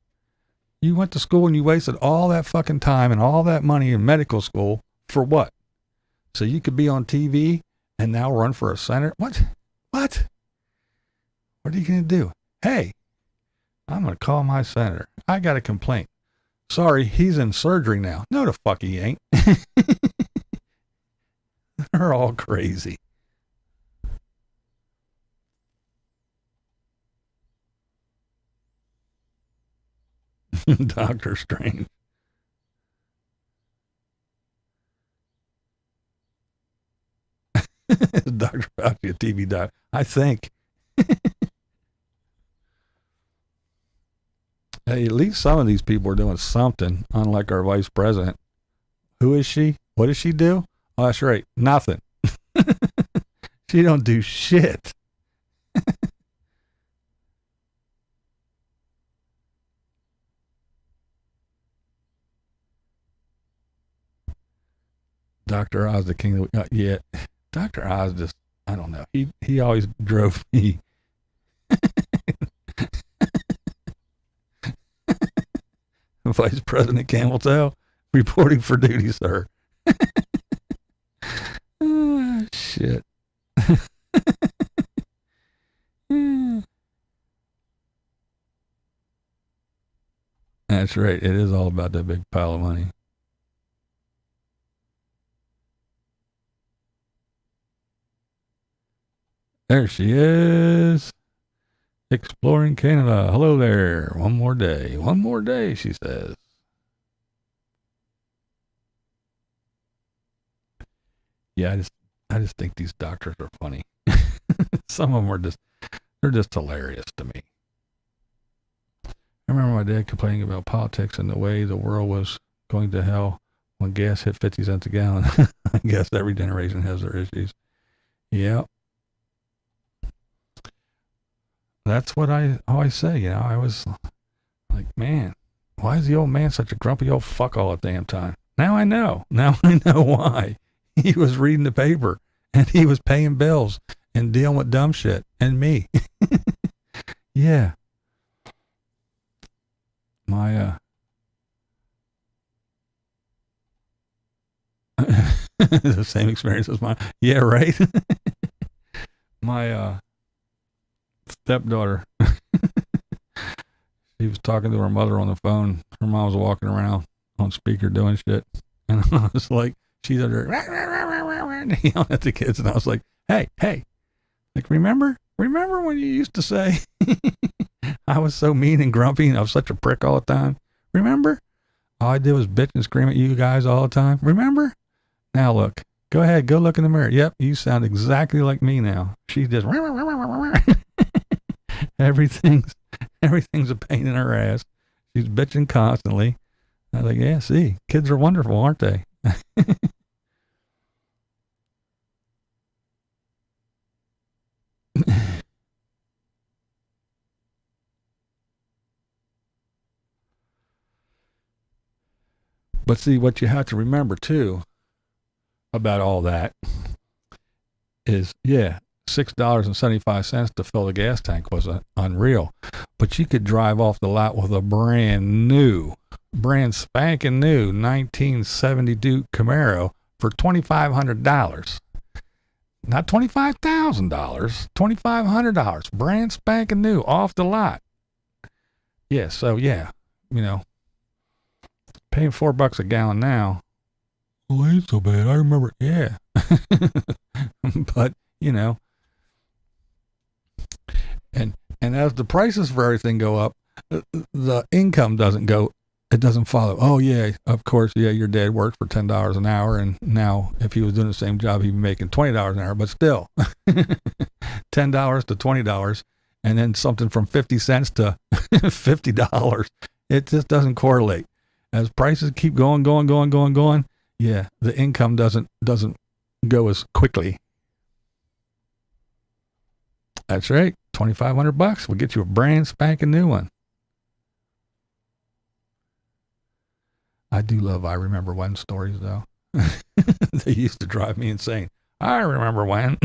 You went to school and you wasted all that fucking time and all that money in medical school for what? So you could be on TV and now run for a senator? What? What are you going to do? Hey, I'm going to call my senator. I got a complaint. Sorry, he's in surgery now. No, the fuck he ain't. They're all crazy. Doctor Strange. Dr. Fauci, a TV doc. I think. Hey, at least some of these people are doing something, unlike our vice president. Who is she? What does she do? Oh, that's right. Nothing. She don't do shit. Dr. Oz, the king of the... yeah. Dr. Oz just... I don't know. He always drove me... Vice President Campbell, reporting for duty, sir. Oh, shit. That's right. It is all about that big pile of money. There she is. Exploring Canada. Hello there. One more day. One more day, she says. Yeah, I just think these doctors are funny. Some of them are they're just hilarious to me. I remember my dad complaining about politics and the way the world was going to hell when gas hit 50 cents a gallon. I guess every generation has their issues. Yeah. That's what I always say. You know, I was like, man, why is the old man such a grumpy old fuck all the damn time? Now I know. Now I know why. He was reading the paper and he was paying bills and dealing with dumb shit and me. Yeah. My, the same experience as mine. Yeah, right. My, stepdaughter, she was talking to her mother on the phone. Her mom was walking around on speaker doing shit. And I was like, she's under yelling at the kids. And I was like, hey, like, remember when you used to say I was so mean and grumpy and I was such a prick all the time? Remember? All I did was bitch and scream at you guys all the time. Remember? Now look, go ahead, go look in the mirror. Yep, you sound exactly like me now. She just everything's a pain in her ass. She's bitching constantly. I was like, yeah, see, kids are wonderful, aren't they? But see, what you have to remember too about all that is, yeah, $6.75 to fill the gas tank was unreal. But you could drive off the lot with a brand spanking new 1970 Duke Camaro for $2,500. Not $25,000, $2,500, brand spanking new off the lot. Yeah, so yeah, you know, paying $4 a gallon now, well, ain't so bad. I remember, yeah. But, you know, and as the prices for everything go up, the income doesn't follow. Oh yeah, of course, yeah, your dad worked for $10 an hour, and now if he was doing the same job, he'd be making $20 an hour, but still, $10 to $20, and then something from 50 cents to $50. It just doesn't correlate. As prices keep going, yeah, the income doesn't go as quickly. That's right. $2,500 will get you a brand spanking new one. I do love I remember when stories though. They used to drive me insane. I remember when.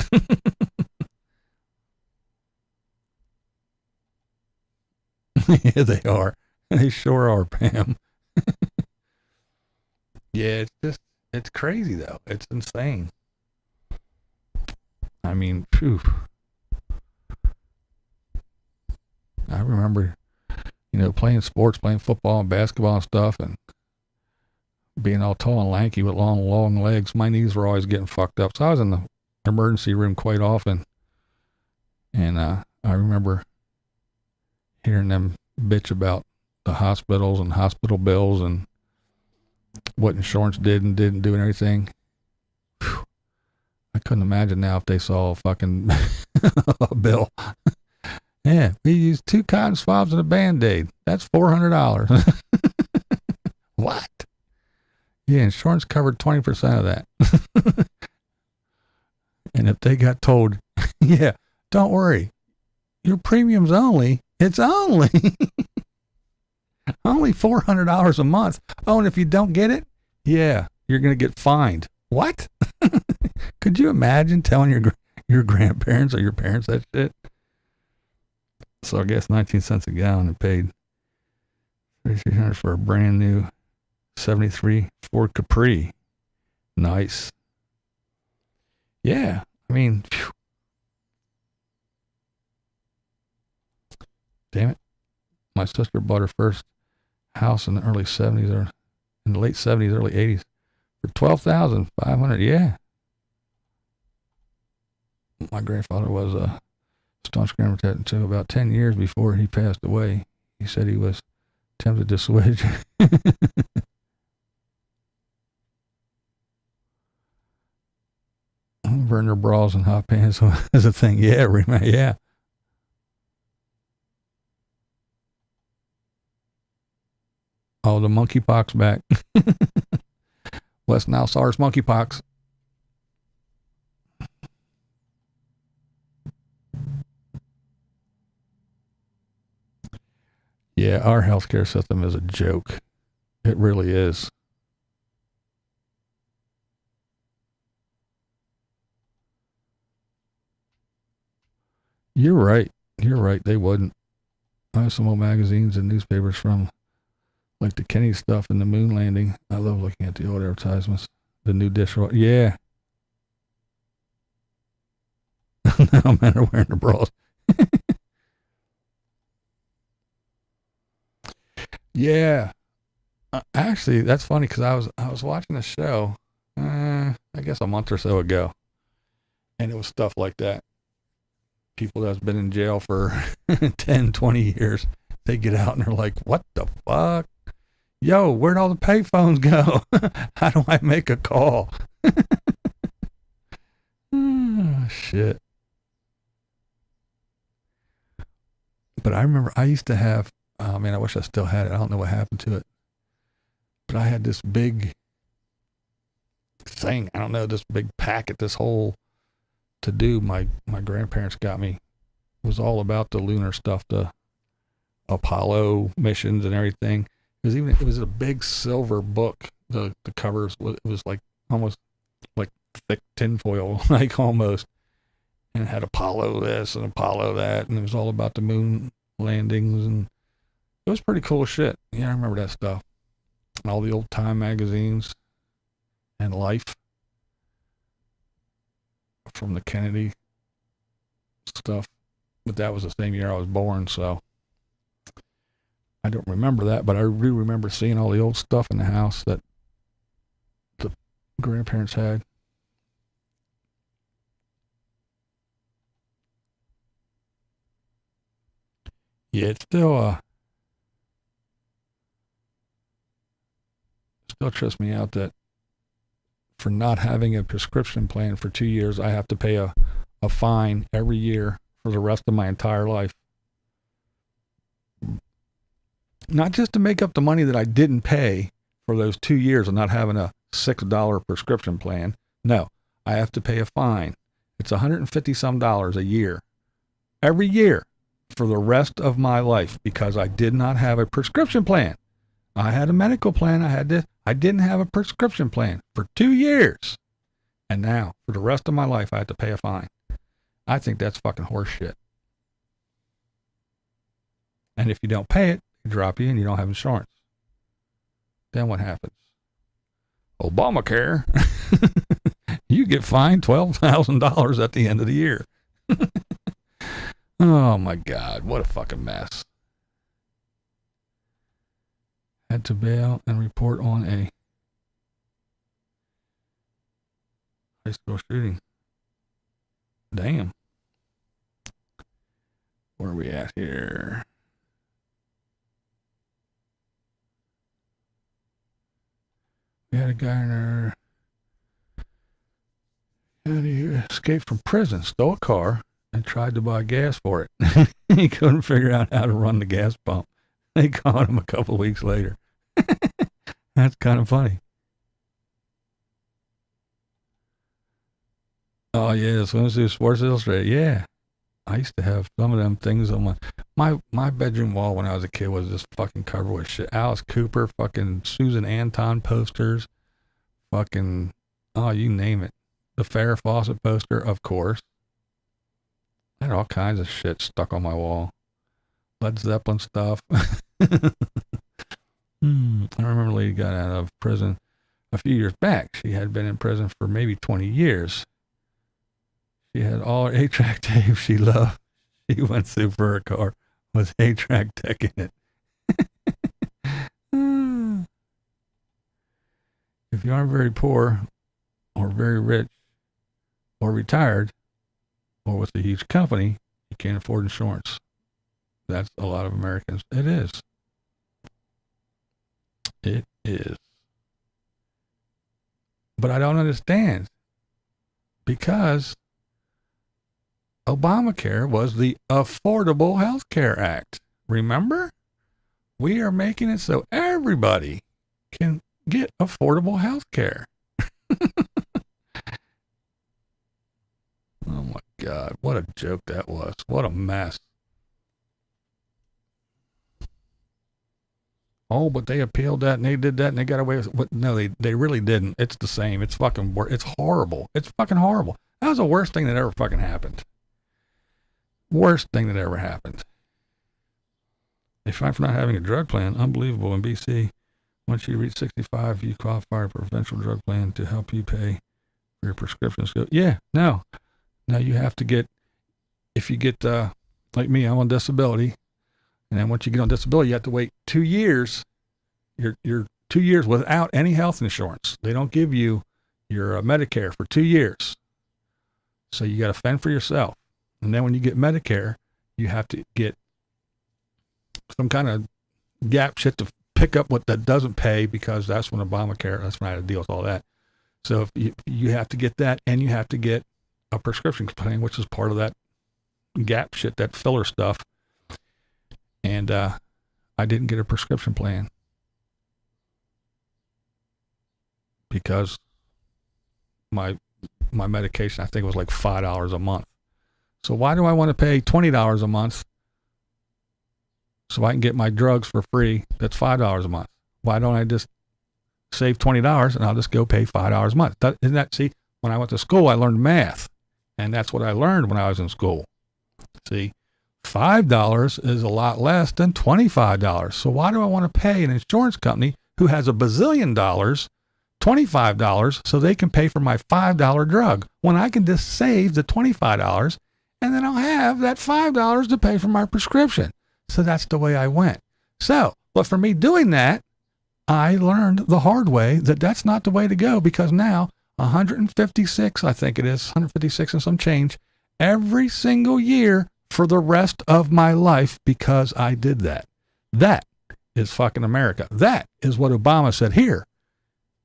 Yeah, they are. They sure are, Pam. Yeah, it's crazy though. It's insane. I mean, phew. I remember, you know, playing sports, playing football and basketball and stuff, and being all tall and lanky with long legs. My knees were always getting fucked up. So I was in the emergency room quite often. And I remember hearing them bitch about the hospitals and hospital bills and what insurance did and didn't do and everything. Whew. I couldn't imagine now if they saw a fucking a bill. Yeah, we used 2 cotton swabs and a Band-Aid. That's $400. What? Yeah, insurance covered 20% of that. And if they got told, yeah, don't worry, your premium's it's only $400 a month. Oh, and if you don't get it, yeah, you're going to get fined. What? Could you imagine telling your grandparents or your parents that shit? So I guess 19 cents a gallon and paid $3,300 for a brand new 73 Ford Capri. Nice. Yeah, I mean, phew. Damn it. My sister bought her first house in the early 70s or in the late 70s, early 80s for $12,500. Yeah. My grandfather was a staunch Democrat until about 10 years before he passed away. He said he was tempted to switch. wearing their bras and hot pants is a thing. Yeah, yeah. Oh, the monkeypox back. West Nile SARS monkeypox. Yeah, our healthcare system is a joke. It really is. You're right. You're right. They wouldn't. I have some old magazines and newspapers from like the Kenny stuff and the moon landing. I love looking at the old advertisements. The new dishwasher. Yeah. Now men are wearing the bras. Yeah. Actually, that's funny because I was watching a show, I guess a month or so ago, and it was stuff like that. People that's been in jail for 10, 20 years, they get out and they're like, what the fuck? Yo, where'd all the payphones go? How do I make a call? Oh, shit. But I remember I used to have, oh man, I wish I still had it. I don't know what happened to it. But I had this big thing. I don't know, this big packet, this whole to do my grandparents got me. It was all about the lunar stuff, the Apollo missions and everything. It was a big silver book. The covers, it was like almost like thick tinfoil, like almost. And it had Apollo this and Apollo that, and it was all about the moon landings, and it was pretty cool shit. Yeah, I remember that stuff. All the old Time magazines and Life from the Kennedy stuff. But that was the same year I was born, so I don't remember that, but I do remember seeing all the old stuff in the house that the grandparents had. Yeah, it still trips me out that for not having a prescription plan for 2 years, I have to pay a fine every year for the rest of my entire life. Not just to make up the money that I didn't pay for those 2 years of not having a $6 prescription plan. No, I have to pay a fine. It's $150 some a year, every year for the rest of my life because I did not have a prescription plan. I had a medical plan. I didn't have a prescription plan for 2 years. And now, for the rest of my life, I have to pay a fine. I think that's fucking horseshit. And if you don't pay it, they drop you and you don't have insurance. Then what happens? Obamacare. You get fined $12,000 at the end of the year. Oh my God, what a fucking mess. Had to bail and report on a high school shooting. Damn. Where are we at here? We had a guy in there. And he escaped from prison, stole a car, and tried to buy gas for it. He couldn't figure out how to run the gas pump. They caught him a couple of weeks later. That's kind of funny. Oh yeah, swimsuit Sports Illustrated. Yeah, I used to have some of them things on my bedroom wall when I was a kid was just fucking covered with shit. Alice Cooper, fucking Susan Anton posters, fucking you name it. The Farrah Fawcett poster, of course. I had all kinds of shit stuck on my wall. Led Zeppelin stuff. I remember a lady got out of prison a few years back. She had been in prison for maybe 20 years. She had all her 8-track tape she loved. She went through for her car with 8-track deck in it. If you aren't very poor or very rich or retired or with a huge company, you can't afford insurance. That's a lot of Americans. It is. It is. But I don't understand. because Obamacare was the Affordable Health Care Act. Remember? We are making it so everybody can get affordable health care. Oh my God, what a joke that was. What a mess. Oh, but they appealed that and they did that and they got away with it. No, they really didn't. It's the same. It's fucking, it's horrible. It's fucking horrible. That was the worst thing that ever fucking happened. Worst thing that ever happened. They fined for not having a drug plan. Unbelievable. In BC, once you reach 65, you qualify for a provincial drug plan to help you pay for your prescriptions. Yeah, no. Now you have to get, if you get, like me, I'm on disability. And then once you get on disability, you have to wait 2 years. You're 2 years without any health insurance. They don't give you your Medicare for 2 years. So you got to fend for yourself. And then when you get Medicare, you have to get some kind of gap shit to pick up what that doesn't pay, because that's when Obamacare, that's when I had to deal with all that. So if you have to get that, and you have to get a prescription plan, which is part of that gap shit, that filler stuff. And I didn't get a prescription plan because my medication, I think it was like $5 a month. So why do I want to pay $20 a month so I can get my drugs for free? That's $5 a month. Why don't I just save $20 and I'll just go pay $5 a month? Isn't that, see, when I went to school, I learned math, and that's what I learned when I was in school. See, $5 is a lot less than $25. So why do I want to pay an insurance company who has $1 bazillion, $25, so they can pay for my $5 drug, when I can just save the $25 and then I'll have that $5 to pay for my prescription? So that's the way I went. So, but for me doing that, I learned the hard way that that's not the way to go, because now 156, I think it is, 156 and some change, every single year for the rest of my life, because I did that. That is fucking America. That is what Obama said. Here,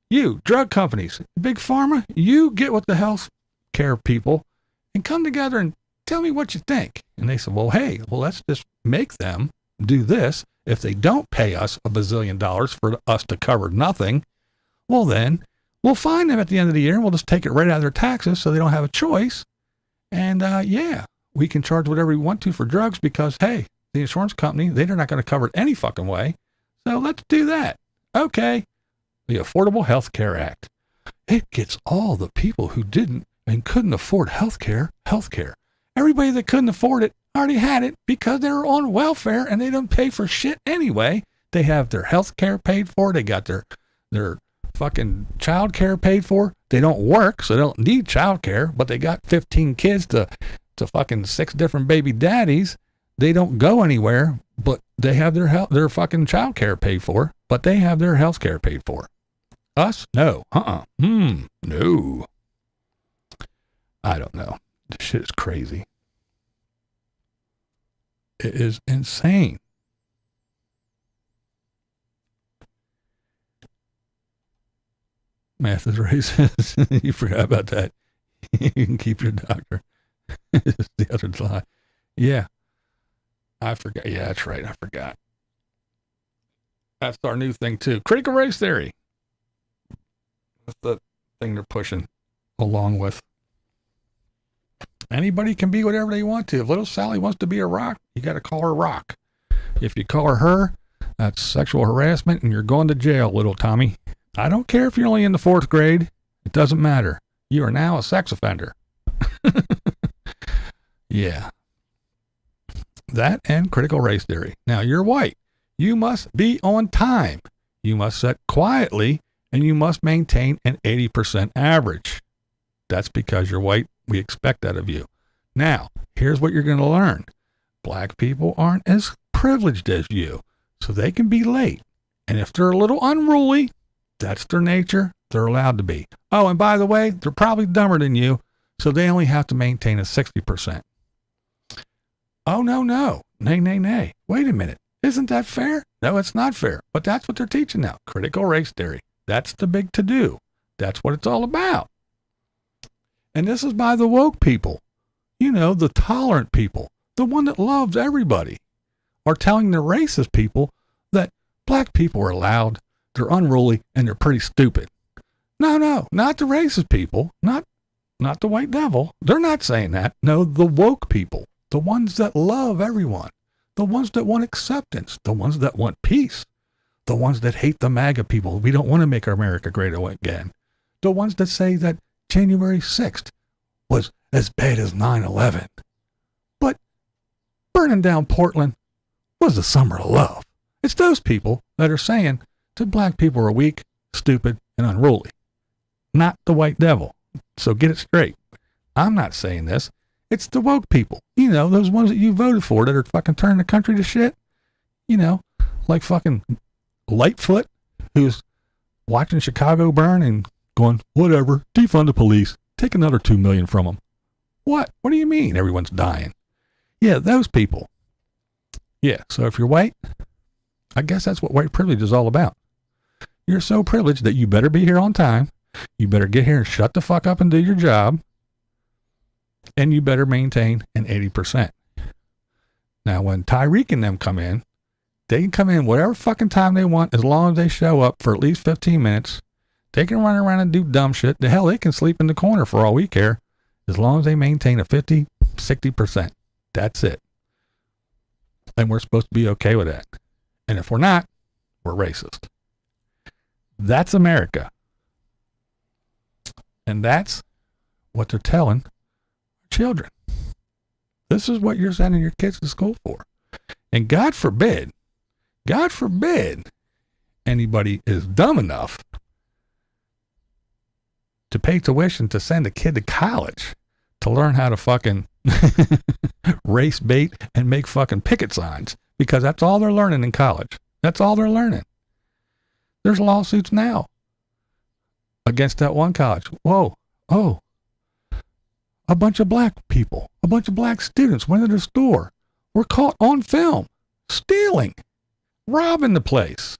you drug companies, big pharma, you get with the health care people and come together and tell me what you think. And they said, well, hey, let's just make them do this. If they don't pay us $1 bazillion for us to cover nothing, well, then we'll fine them at the end of the year and we'll just take it right out of their taxes so they don't have a choice. And yeah, we can charge whatever we want to for drugs because, hey, the insurance company, they're not going to cover it any fucking way. So let's do that. Okay. The Affordable Health Care Act. It gets all the people who didn't and couldn't afford health care. Everybody that couldn't afford it already had it because they were on welfare and they don't pay for shit anyway. They have their health care paid for. They got their fucking child care paid for. They don't work, so they don't need child care, but they got 15 kids to fucking 6 different baby daddies. They don't go anywhere, but they have their fucking child care paid for, but they have their health care paid for. Us? No. No. I don't know. This shit is crazy. It is insane. Math is racist. You forgot about that. You can keep your doctor. It's the other lie. Yeah. I forgot. Yeah, that's right. I forgot. That's our new thing too. Critical race theory. That's the thing they're pushing along with. Anybody can be whatever they want to. If little Sally wants to be a rock, you got to call her rock. If you call her, that's sexual harassment and you're going to jail, little Tommy. I don't care if you're only in the 4th grade. It doesn't matter. You are now a sex offender. Yeah. That and critical race theory. Now, you're white. You must be on time. You must sit quietly, and you must maintain an 80% average. That's because you're white. We expect that of you. Now, here's what you're going to learn. Black people aren't as privileged as you, so they can be late. And if they're a little unruly, that's their nature. They're allowed to be. Oh, and by the way, they're probably dumber than you, so they only have to maintain a 60%. Oh, no. Nay. Wait a minute. Isn't that fair? No, it's not fair. But that's what they're teaching now. Critical race theory. That's the big to-do. That's what it's all about. And this is by the woke people. You know, the tolerant people, the one that loves everybody, are telling the racist people that black people are loud, they're unruly, and they're pretty stupid. No, not the racist people, not the white devil. They're not saying that. No, the woke people, the ones that love everyone, the ones that want acceptance, the ones that want peace, the ones that hate the MAGA people. We don't want to make America great again. The ones that say that January 6th was as bad as 9/11. But burning down Portland was the summer of love. It's those people that are saying that black people are weak, stupid, and unruly. Not the white devil. So get it straight. I'm not saying this. It's the woke people. You know, those ones that you voted for that are fucking turning the country to shit. You know, like fucking Lightfoot, who's watching Chicago burn and going, whatever, defund the police, take another $2 million from them. What? What do you mean everyone's dying? Yeah, those people. Yeah, so if you're white, I guess that's what white privilege is all about. You're so privileged that you better be here on time. You better get here and shut the fuck up and do your job. And you better maintain an 80%. Now, when Tyreek and them come in, they can come in whatever fucking time they want as long as they show up for at least 15 minutes. They can run around and do dumb shit. The hell, they can sleep in the corner for all we care as long as they maintain a 50, 60%. That's it. And we're supposed to be okay with that. And if we're not, we're racist. That's America. And that's what they're telling children. This is what you're sending your kids to school for. And God forbid anybody is dumb enough to pay tuition to send a kid to college to learn how to fucking race bait and make fucking picket signs, because that's all they're learning in college. That's all they're learning. There's lawsuits now against that one college. A bunch of black people, a bunch of black students went into the store, were caught on film, stealing, robbing the place.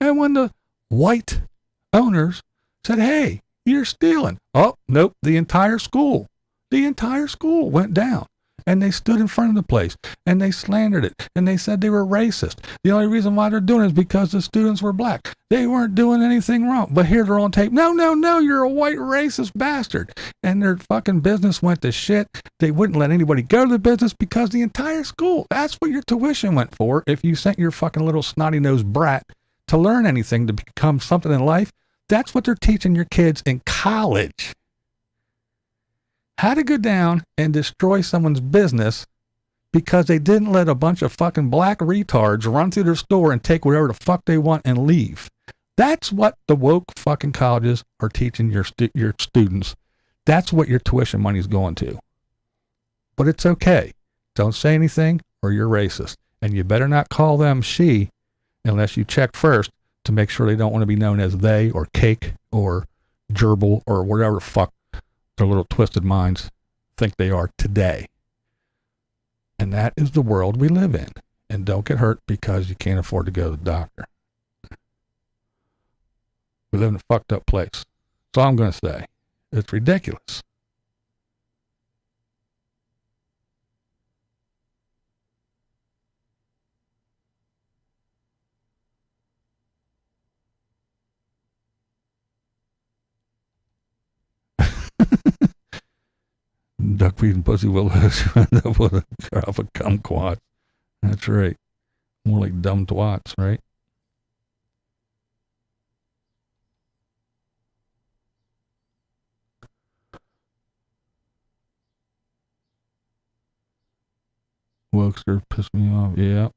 And when the white owners said, hey, you're stealing. Oh, nope, the entire school went down. And they stood in front of the place and they slandered it and they said they were racist. The only reason why they're doing it is because the students were black. They weren't doing anything wrong. But here they're on tape. No, you're a white racist bastard. And their fucking business went to shit. They wouldn't let anybody go to the business because the entire school, that's what your tuition went for. If you sent your fucking little snotty-nosed brat to learn anything, to become something in life, that's what they're teaching your kids in college. How to go down and destroy someone's business because they didn't let a bunch of fucking black retards run through their store and take whatever the fuck they want and leave. That's what the woke fucking colleges are teaching your students. That's what your tuition money is going to. But it's okay. Don't say anything or you're racist. And you better not call them she unless you check first to make sure they don't want to be known as they or cake or gerbil or whatever the fuck their little twisted minds think they are today. And that is the world we live in. And don't get hurt because you can't afford to go to the doctor. We live in a fucked up place. That's all I'm going to say. It's ridiculous. Duckweed and pussy willows end up with a crop of kumquats. That's right. More like dumb twats, right? Wokester pissed me off. Yeah.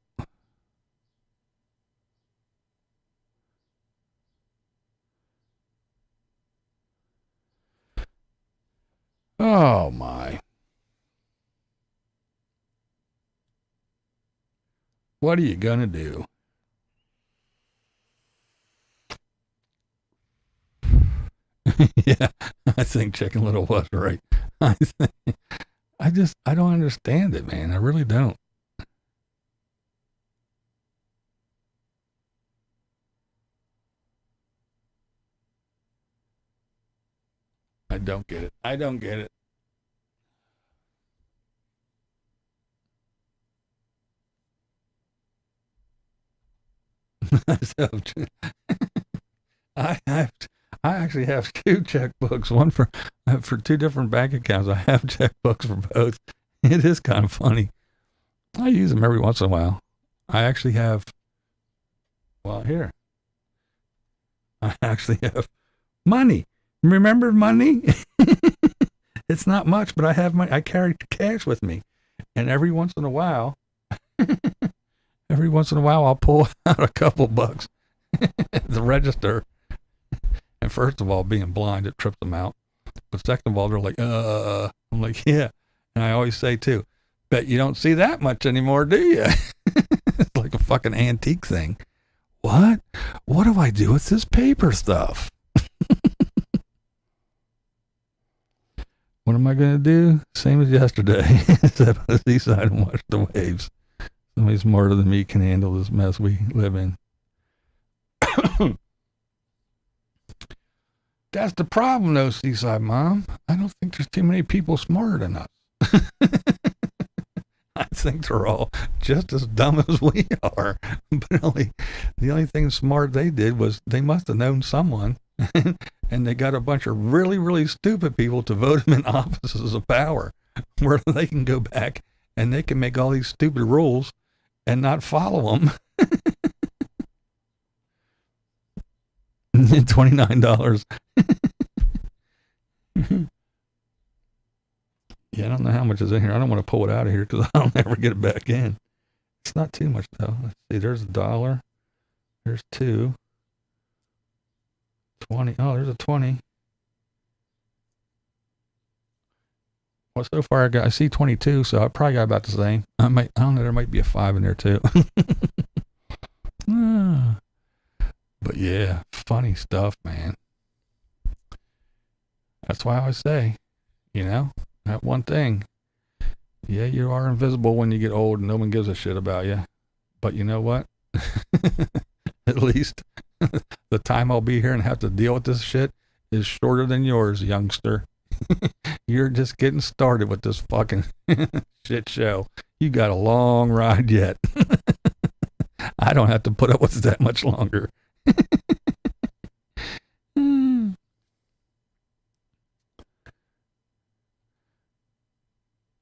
Oh my. What are you gonna do? Yeah, I think Chicken Little was right. I don't understand it, man. I really don't. I don't get it. I don't get it. So, I have, I actually have two checkbooks. One for two different bank accounts. I have checkbooks for both. It is kind of funny. I use them every once in a while. I actually have. Well, here. I actually have money. Remember money? It's not much, but I have money. I carry cash with me, and every once in a while, I'll pull out a couple bucks at the register. And first of all, being blind, it trips them out. But second of all, they're like, I'm like, yeah. And I always say too, bet you don't see that much anymore, do you? It's like a fucking antique thing. What? What do I do with this paper stuff? What am I going to do? Same as yesterday. Step on the seaside and watch the waves. Somebody smarter than me can handle this mess we live in. That's the problem, though, Seaside Mom. I don't think there's too many people smarter than us. I think they're all just as dumb as we are. But the only thing smart they did was they must have known someone, and they got a bunch of really, really stupid people to vote them in offices of power, where they can go back and they can make all these stupid rules and not follow them. $29. Yeah, I don't know how much is in here. I don't want to pull it out of here because I'll never get it back in. It's not too much though. Let's see. There's $1. There's 2. 20. Oh, there's a 20. Well, so far I see 22, so I probably got about the same. I don't know. There might be a 5 in there too. But yeah, funny stuff, man. That's why I always say, that one thing. Yeah, you are invisible when you get old and no one gives a shit about you. But you know what? At least the time I'll be here and have to deal with this shit is shorter than yours, youngster. You're just getting started with this fucking shit show. You got a long ride yet. I don't have to put up with it that much longer.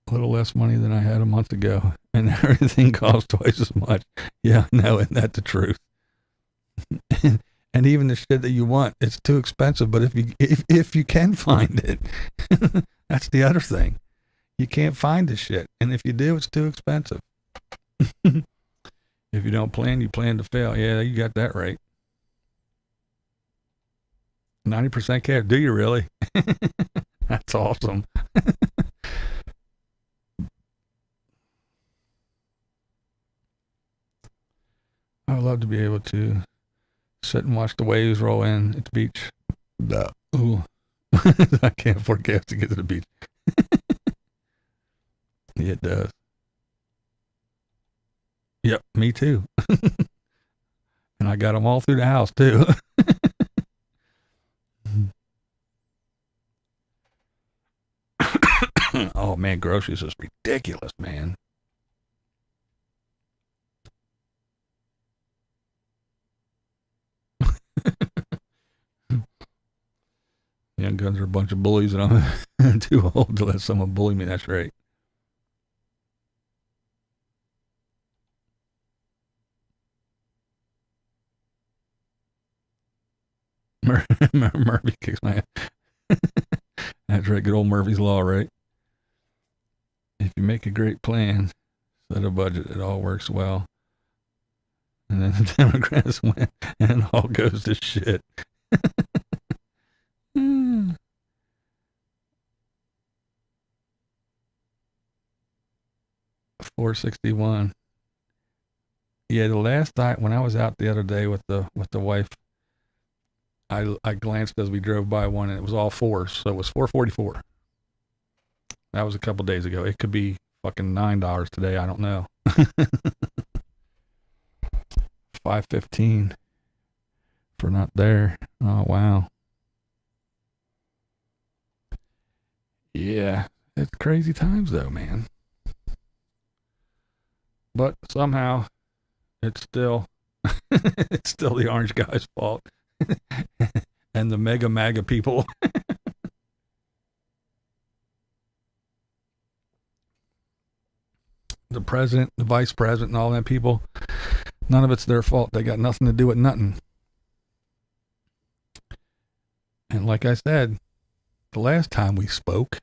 A little less money than I had a month ago, and everything costs twice as much. Yeah, no, isn't that the truth? And even the shit that you want, it's too expensive. But if you can find it, that's the other thing. You can't find the shit, and if you do, it's too expensive. If you don't plan, you plan to fail. Yeah, you got that right. 90% cash. Do you really? That's awesome. I would love to be able to sit and watch the waves roll in at the beach. Ooh. I can't afford gas to get to the beach. Yeah, it does. Yep, me too. And I got them all through the house too. Oh man, groceries is ridiculous, man. Young guns are a bunch of bullies, and I'm too old to let someone bully me. That's right. Murphy kicks my ass. That's right. Good old Murphy's Law, right? If you make a great plan, set a budget, it all works well. And then the Democrats win, and it all goes to shit. 461. Yeah, the last night when I was out the other day with the wife, I glanced as we drove by one, and it was all 4s, so it was 444. That was a couple days ago. It could be fucking $9 today. I don't know. 515 for not there. Oh wow. Yeah, it's crazy times though, man. But somehow it's still it's still the orange guy's fault. And the mega MAGA people. The president, the vice president, and all that people. None of it's their fault. They got nothing to do with nothing. And like I said, the last time we spoke,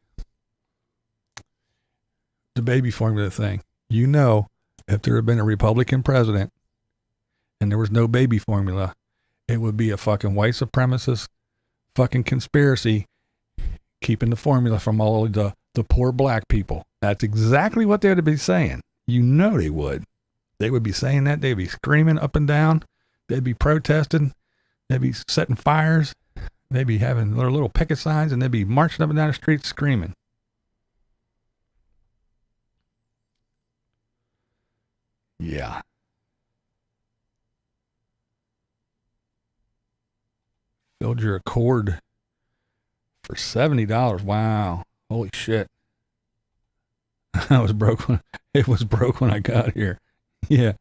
the baby formula thing. You know, if there had been a Republican president and there was no baby formula, it would be a fucking white supremacist fucking conspiracy keeping the formula from all of the poor black people. That's exactly what they would be saying. You know they would. They would be saying that. They'd be screaming up and down. They'd be protesting. They'd be setting fires. They'd be having their little picket signs, and they'd be marching up and down the streets screaming. Yeah. Filled your Accord for $70. Wow. Holy shit. I was broke when it was broke when I got here. Yeah.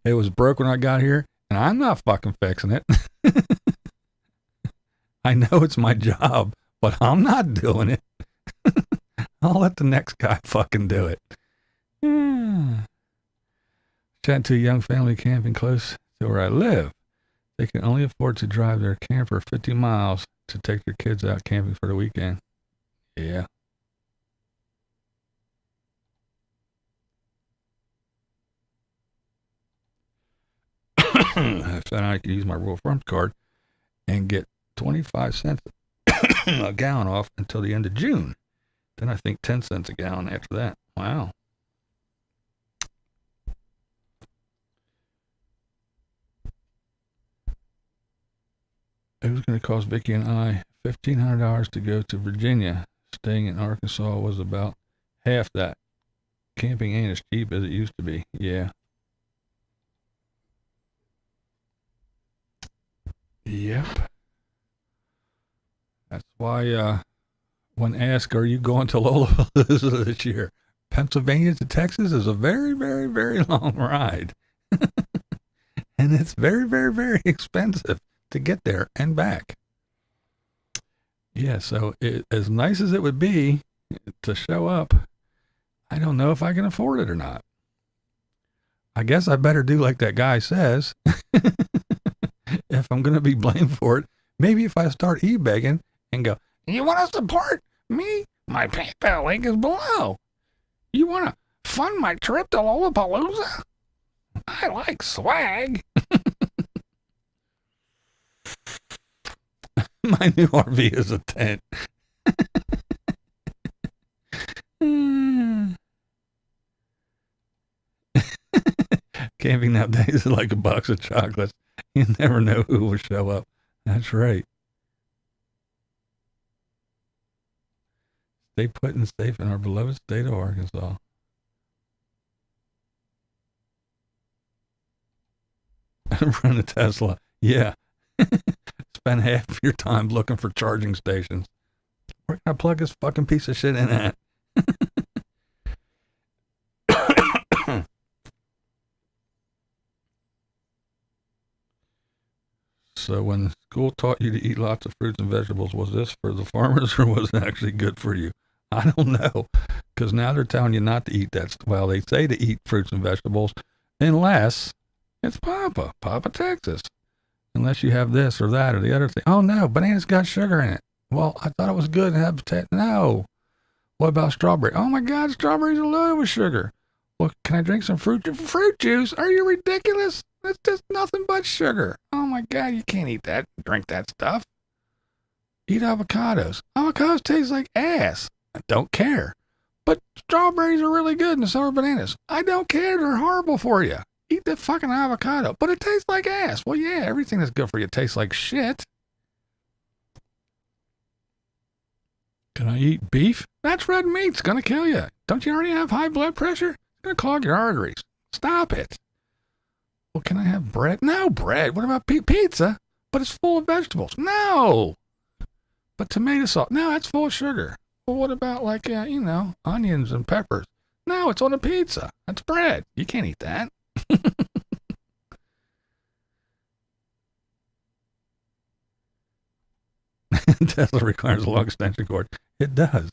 It was broke when I got here, and I'm not fucking fixing it. I know it's my job, but I'm not doing it. I'll let the next guy fucking do it. Chatting to a young family camping close to where I live. They can only afford to drive their camper 50 miles to take their kids out camping for the weekend. Yeah. I found out I could use my Rural Farms card and get 25 cents a gallon off until the end of June. Then I think 10 cents a gallon after that. Wow. It was going to cost Vicky and I $1,500 to go to Virginia. Staying in Arkansas was about half that. Camping ain't as cheap as it used to be. Yeah. Yep. That's why when asked, are you going to Lollapalooza this year? Pennsylvania to Texas is a very, very, very long ride. And it's very, very, very expensive to get there and back. Yeah, so as nice as it would be to show up, I don't know if I can afford it or not. I guess I better do like that guy says. If I'm going to be blamed for it, maybe if I start e-begging and go, you want to support me? My PayPal link is below. You want to fund my trip to Lollapalooza? I like swag. My new RV is a tent. Camping nowadays is like a box of chocolates. You never know who will show up. That's right. Stay put and safe in our beloved state of Arkansas. Run a Tesla. Yeah. Spend half of your time looking for charging stations. Where can I plug this fucking piece of shit in at? So when school taught you to eat lots of fruits and vegetables, was this for the farmers or was it actually good for you? I don't know. Because now they're telling you not to eat that. Well, they say to eat fruits and vegetables unless it's Papa Texas. Unless you have this or that or the other thing. Oh no, bananas got sugar in it. Well, I thought it was good to have potato. No. What about strawberry? Oh my God, strawberries are loaded with sugar. Well, can I drink some fruit juice? Are you ridiculous? That's just nothing but sugar. Oh my God, you can't eat that, drink that stuff. Eat avocados. Avocados taste like ass. I don't care. But strawberries are really good and so are bananas. I don't care, they're horrible for you. Eat the fucking avocado. But it tastes like ass. Well, yeah, everything that's good for you tastes like shit. Can I eat beef? That's red meat. It's going to kill you. Don't you already have high blood pressure? It's going to clog your arteries. Stop it. Well, can I have bread? No bread. What about pizza? But it's full of vegetables. No. But tomato sauce, no, that's full of sugar. Well, what about like, onions and peppers? No, it's on a pizza. That's bread. You can't eat that. Tesla requires a long extension cord. It does.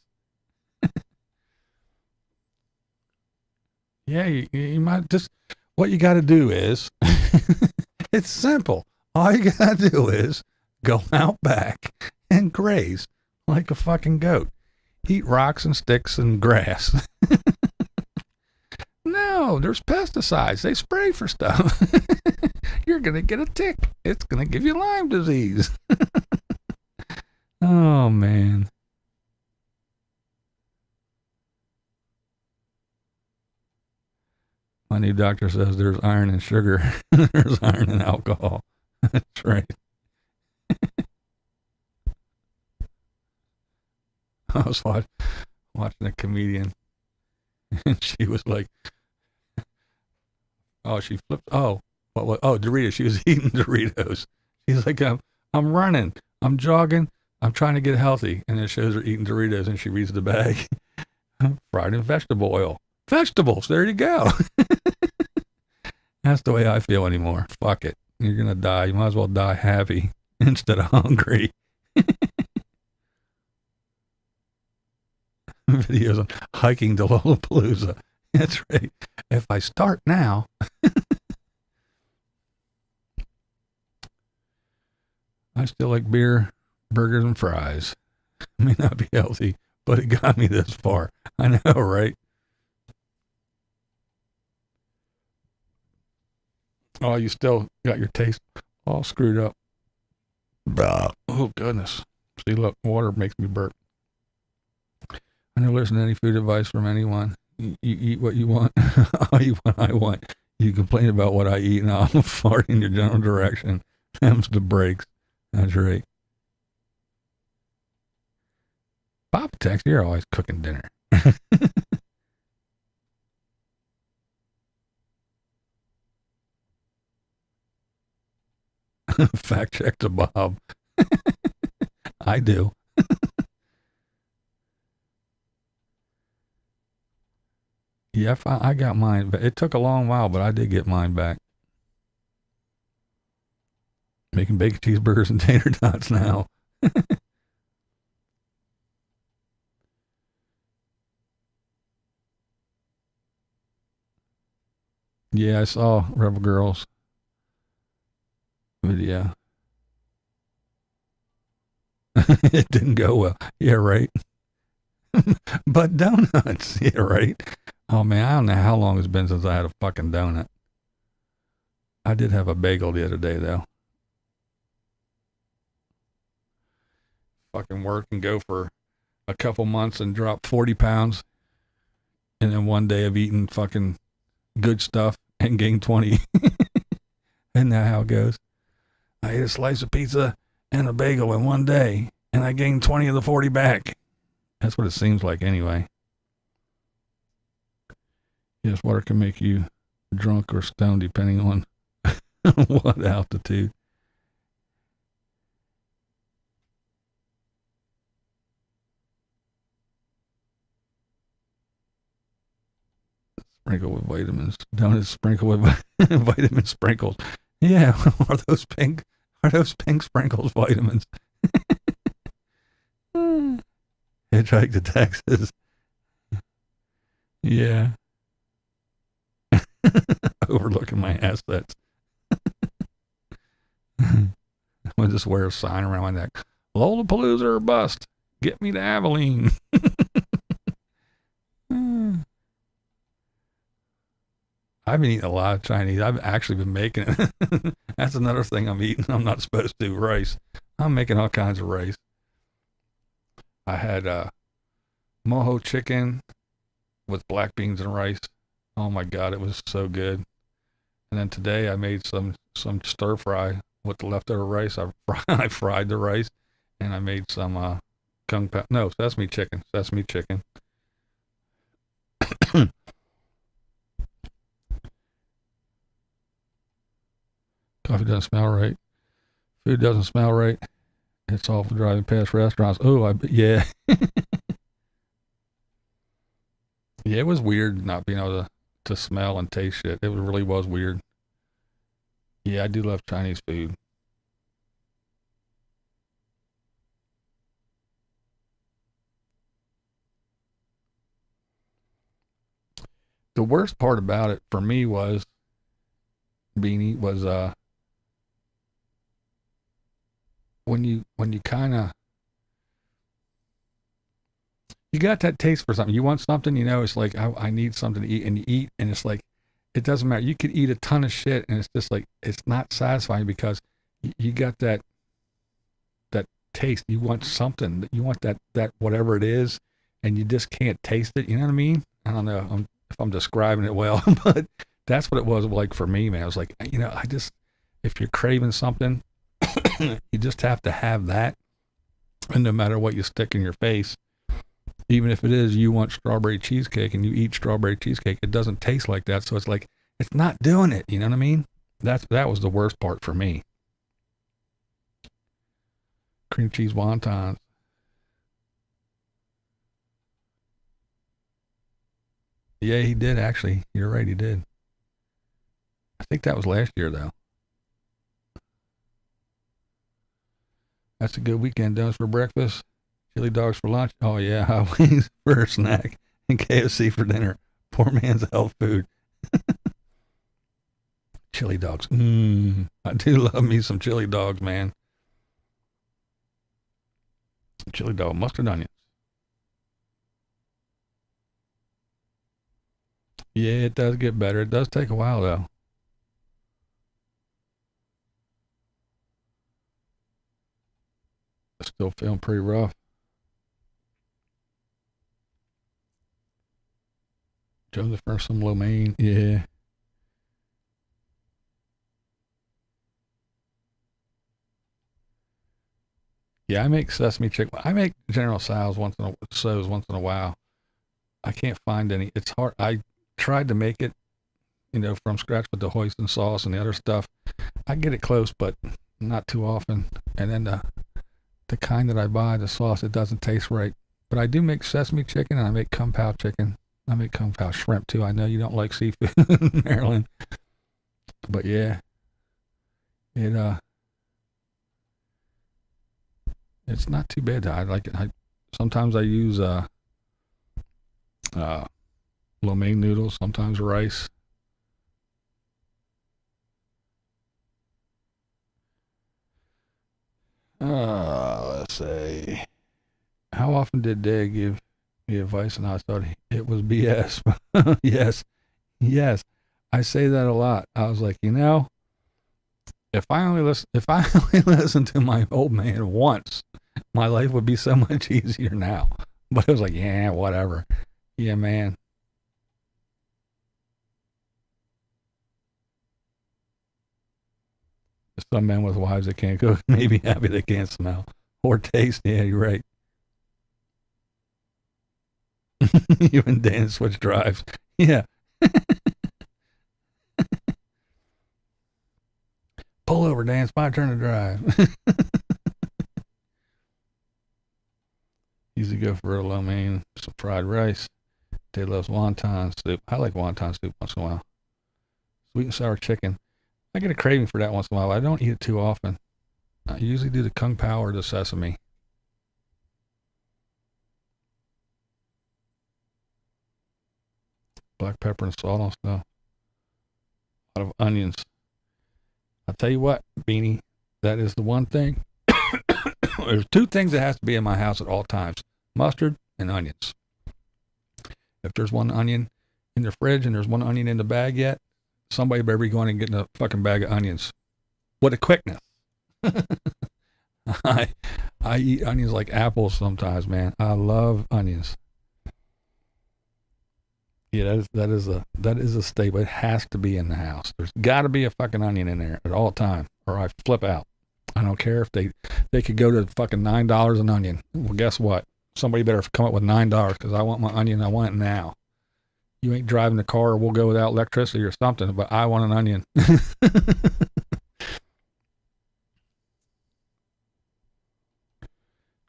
Yeah, you might just, what you got to do is, it's simple. All you got to do is go out back and graze like a fucking goat. Eat rocks and sticks and grass. No, there's pesticides. They spray for stuff. You're going to get a tick. It's going to give you Lyme disease. Oh, man. My new doctor says there's iron in sugar. There's iron in alcohol. That's right. I was watching a comedian, and she was like, oh, she flipped. Oh, what? Oh, Doritos. She was eating Doritos. She's like, I'm running. I'm jogging. I'm trying to get healthy. And it shows her eating Doritos, and she reads the bag. Fried in vegetable oil. Vegetables. There you go. That's the way I feel anymore. Fuck it. You're going to die. You might as well die happy instead of hungry. Videos on hiking to Lollapalooza. That's right. If I start now. I still like beer, burgers, and fries. May not be healthy, but it got me this far. I know, right? Oh, you still got your taste all screwed up. Bah. Oh, goodness. See, look, water makes me burp. I never listen to any food advice from anyone. You eat what you want. I'll eat what I want. You complain about what I eat, and I'll fart in your general direction. Them's the breaks. That's right. Papa Tex, you're always cooking dinner. Fact check to Bob. I do. Yeah, I got mine. But it took a long while, but I did get mine back. Making bacon cheeseburgers and tater tots now. Yeah, I saw Rebel Girls video. It didn't go well. Yeah, right. But donuts. Yeah, right. Oh, man, I don't know how long it's been since I had a fucking donut. I did have a bagel the other day, though. Fucking work and go for a couple months and drop 40 pounds. And then one day of eating fucking good stuff and gain 20. Isn't that how it goes? I ate a slice of pizza and a bagel in one day, and I gained 20 of the 40 back. That's what it seems like anyway. Yes, water can make you drunk or stoned depending on what altitude. Sprinkle with vitamins. Donuts sprinkle with vitamin sprinkles. Yeah, are those pink sprinkles vitamins? Hitchhike to Texas. Yeah. Overlooking my assets. I'll just wear a sign around my neck. Lollapalooza or bust. Get me to Abilene. I've been eating a lot of Chinese. I've actually been making it. That's another thing I'm eating. I'm not supposed to. Rice. I'm making all kinds of rice. I had mojo chicken with black beans and rice. Oh my God, it was so good. And then today I made some stir fry with the leftover rice. I fried the rice, and I made some sesame chicken. Coffee doesn't smell right. Food doesn't smell right. It's all for driving past restaurants. Oh, yeah. Yeah, it was weird not being able to smell and taste shit. It really was weird. Yeah, I do love Chinese food. The worst part about it for me was Beanie was when you kind of you got that taste for something. You want something, it's like I need something to eat, and you eat, and it's like it doesn't matter. You could eat a ton of shit, and it's just like it's not satisfying because you got that taste. You want something. You want that whatever it is, and you just can't taste it. You know what I mean? I don't know if I'm describing it well, but that's what it was like for me, man. I was like, I just if you're craving something, you just have to have that, and no matter what you stick in your face. Even if it is you want strawberry cheesecake and you eat strawberry cheesecake, it doesn't taste like that. So it's like it's not doing it. You know what I mean? That was the worst part for me. Cream cheese wontons. Yeah, he did actually. You're right, he did. I think that was last year though. That's a good weekend. Donuts for breakfast. Chili dogs for lunch. Oh yeah, hot wings for a snack, and KFC for dinner. Poor man's health food. Chili dogs. I do love me some chili dogs, man. Chili dog, mustard onions. Yeah, it does get better. It does take a while though. It's still feeling pretty rough. Joseph for some lo mein. Yeah. Yeah, I make sesame chicken. I make General Tso's once in a while. I can't find any. It's hard. I tried to make it, from scratch with the hoisin sauce and the other stuff. I get it close, but not too often. And then the kind that I buy, the sauce, it doesn't taste right. But I do make sesame chicken and I make kung pao chicken. I make kung pao shrimp too. I know you don't like seafood in Maryland, but yeah, it it's not too bad. I like it. Sometimes I use uh lo mein noodles, sometimes rice. Let's say, how often did Dad give me advice? And I thought it was BS. Yes, yes, I say that a lot. I was like, if I only listened to my old man once, my life would be so much easier now. But it was like, yeah, whatever. Yeah, man. Some men with wives that can't cook may be happy they can't smell or taste. Yeah, you're right. You and Dan switch drives. Yeah. Pull over, Dan. It's my turn to drive. Usually go for a lo mein, some fried rice. Dad loves wonton soup. I like wonton soup once in a while. Sweet and sour chicken. I get a craving for that once in a while. I don't eat it too often. I usually do the kung pao or the sesame. Black pepper and salt on stuff. A lot of onions. I'll tell you what, Beanie, that is the one thing. There's two things that has to be in my house at all times: mustard and onions. If there's one onion in the fridge and there's one onion in the bag yet, somebody better be going and getting a fucking bag of onions. What a quickness. I I eat onions like apples sometimes, man. I love onions. Yeah, that is a staple. It has to be in the house. There's got to be a fucking onion in there at all time, or I flip out. I don't care if they could go to fucking $9 an onion. Well, guess what? Somebody better come up with $9 because I want my onion. I want it now. You ain't driving the car, or we'll go without electricity or something. But I want an onion.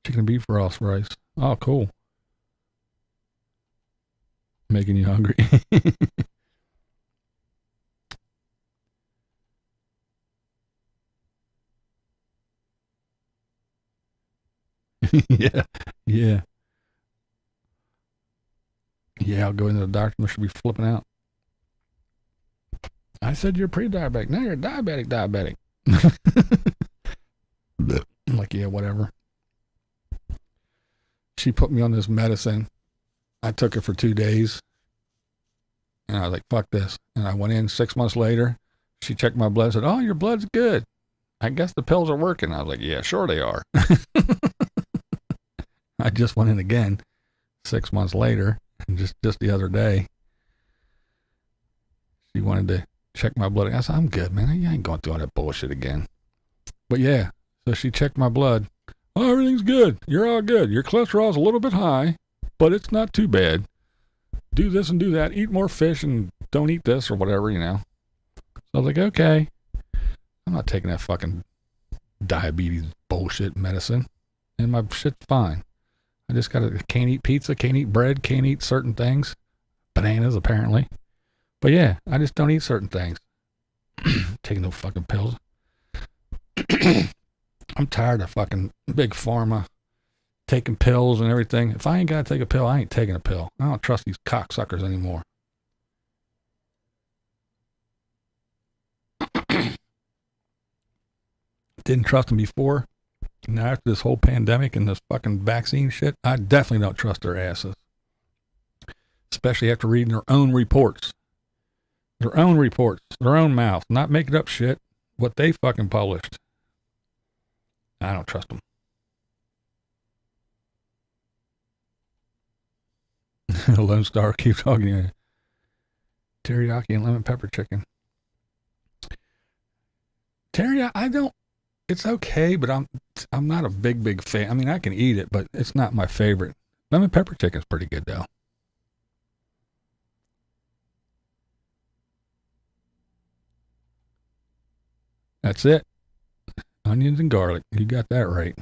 Chicken and beef Ross rice. Oh, cool. Making you hungry. Yeah. Yeah. Yeah, I'll go into the doctor and she'll be flipping out. I said you're pre-diabetic. Now you're diabetic. I'm like, yeah, whatever. She put me on this medicine. I took it for 2 days. And I was like, fuck this. And I went in 6 months later. She checked my blood and said, oh, your blood's good. I guess the pills are working. I was like, yeah, sure they are. I just went in again 6 months later. And just the other day, she wanted to check my blood. I said, I'm good, man. I ain't going through all that bullshit again. But yeah, so she checked my blood. Oh, everything's good. You're all good. Your cholesterol's a little bit high, but it's not too bad. Do this and do that. Eat more fish and don't eat this or whatever, you know. So I was like, okay. I'm not taking that fucking diabetes bullshit medicine. And my shit's fine. I just can't eat pizza, can't eat bread, can't eat certain things. Bananas, apparently. But yeah, I just don't eat certain things. Taking no fucking pills. I'm tired of fucking big pharma taking pills and everything. If I ain't got to take a pill, I ain't taking a pill. I don't trust these cocksuckers anymore. Didn't trust them before. Now after this whole pandemic and this fucking vaccine shit, I definitely don't trust their asses. Especially after reading their own reports. Their own reports. Their own mouth. Not making up shit. What they fucking published. I don't trust them. Lone Star keeps talking. Teriyaki and lemon pepper chicken. Teriyaki, I don't. It's okay, but I'm not a big fan. I mean, I can eat it, but it's not my favorite. Lemon pepper chicken's pretty good though. That's it. Onions and garlic. You got that right.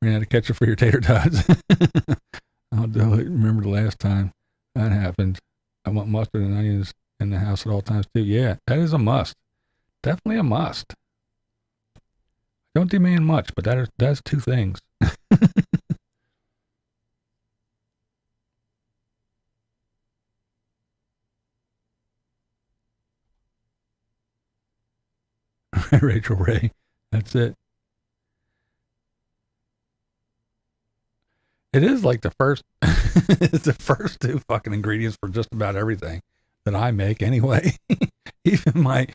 Ran out of ketchup for your tater tots. I'll do it. Remember the last time that happened. I want mustard and onions in the house at all times too. Yeah, that is a must. Definitely a must. Don't demand much, but that's two things. Rachel Ray. That's it. It is like the first it's the first two fucking ingredients for just about everything that I make anyway. even my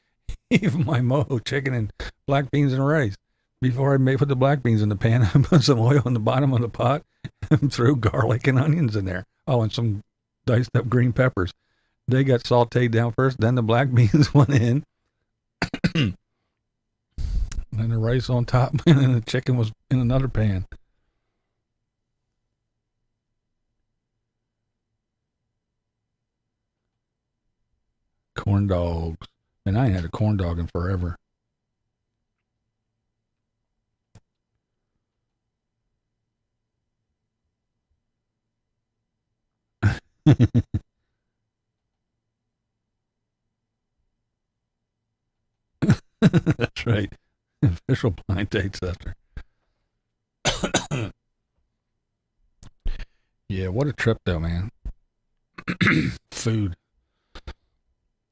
mojo chicken and black beans and rice. Before I put the black beans in the pan, I put some oil in the bottom of the pot and threw garlic and onions in there. Oh, and some diced up green peppers. They got sauteed down first, then the black beans went in. And then the rice on top, and then the chicken was in another pan. Corn dogs. And I ain't had a corn dog in forever. That's right. Official blind date sister. Yeah, what a trip though, man. Food.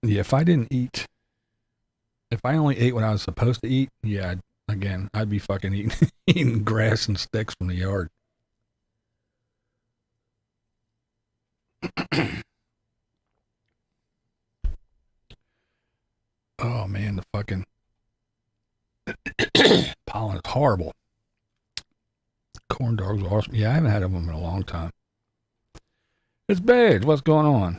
Yeah, if I only ate what I was supposed to eat, yeah, I'd be fucking eating grass and sticks from the yard. Oh man, the fucking pollen is horrible. Corn dogs are awesome. Yeah, I haven't had them in a long time. It's bad. What's going on?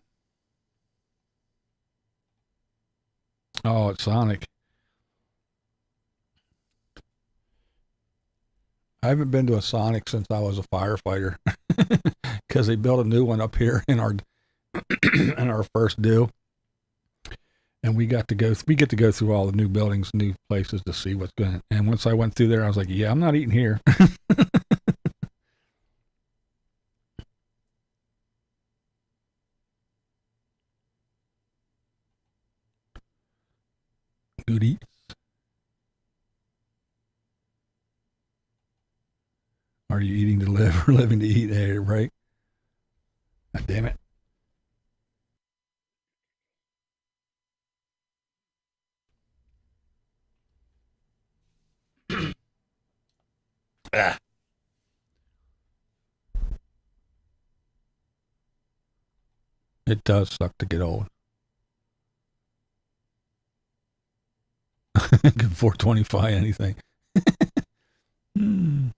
Oh, it's Sonic. I haven't been to a Sonic since I was a firefighter because they built a new one up here in our in our first due. and we get to go through all the new buildings, new places to see what's going on. And once I went through there, I was like, yeah, I'm not eating here. Good eats. Are you eating to live or living to eat? Right? God damn it. Ah. It does suck to get old. Can 425 anything. Hmm.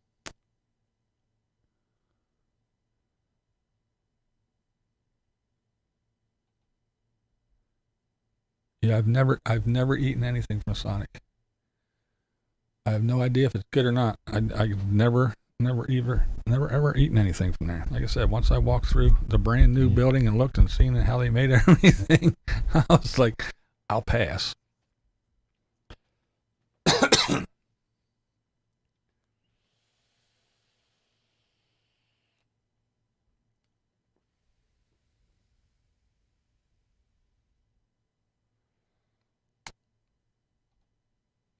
Yeah, I've never eaten anything from Sonic. I have no idea if it's good or not. I've never ever eaten anything from there. Like I said, once I walked through the brand new building and looked and seen how they made everything, I was like, I'll pass.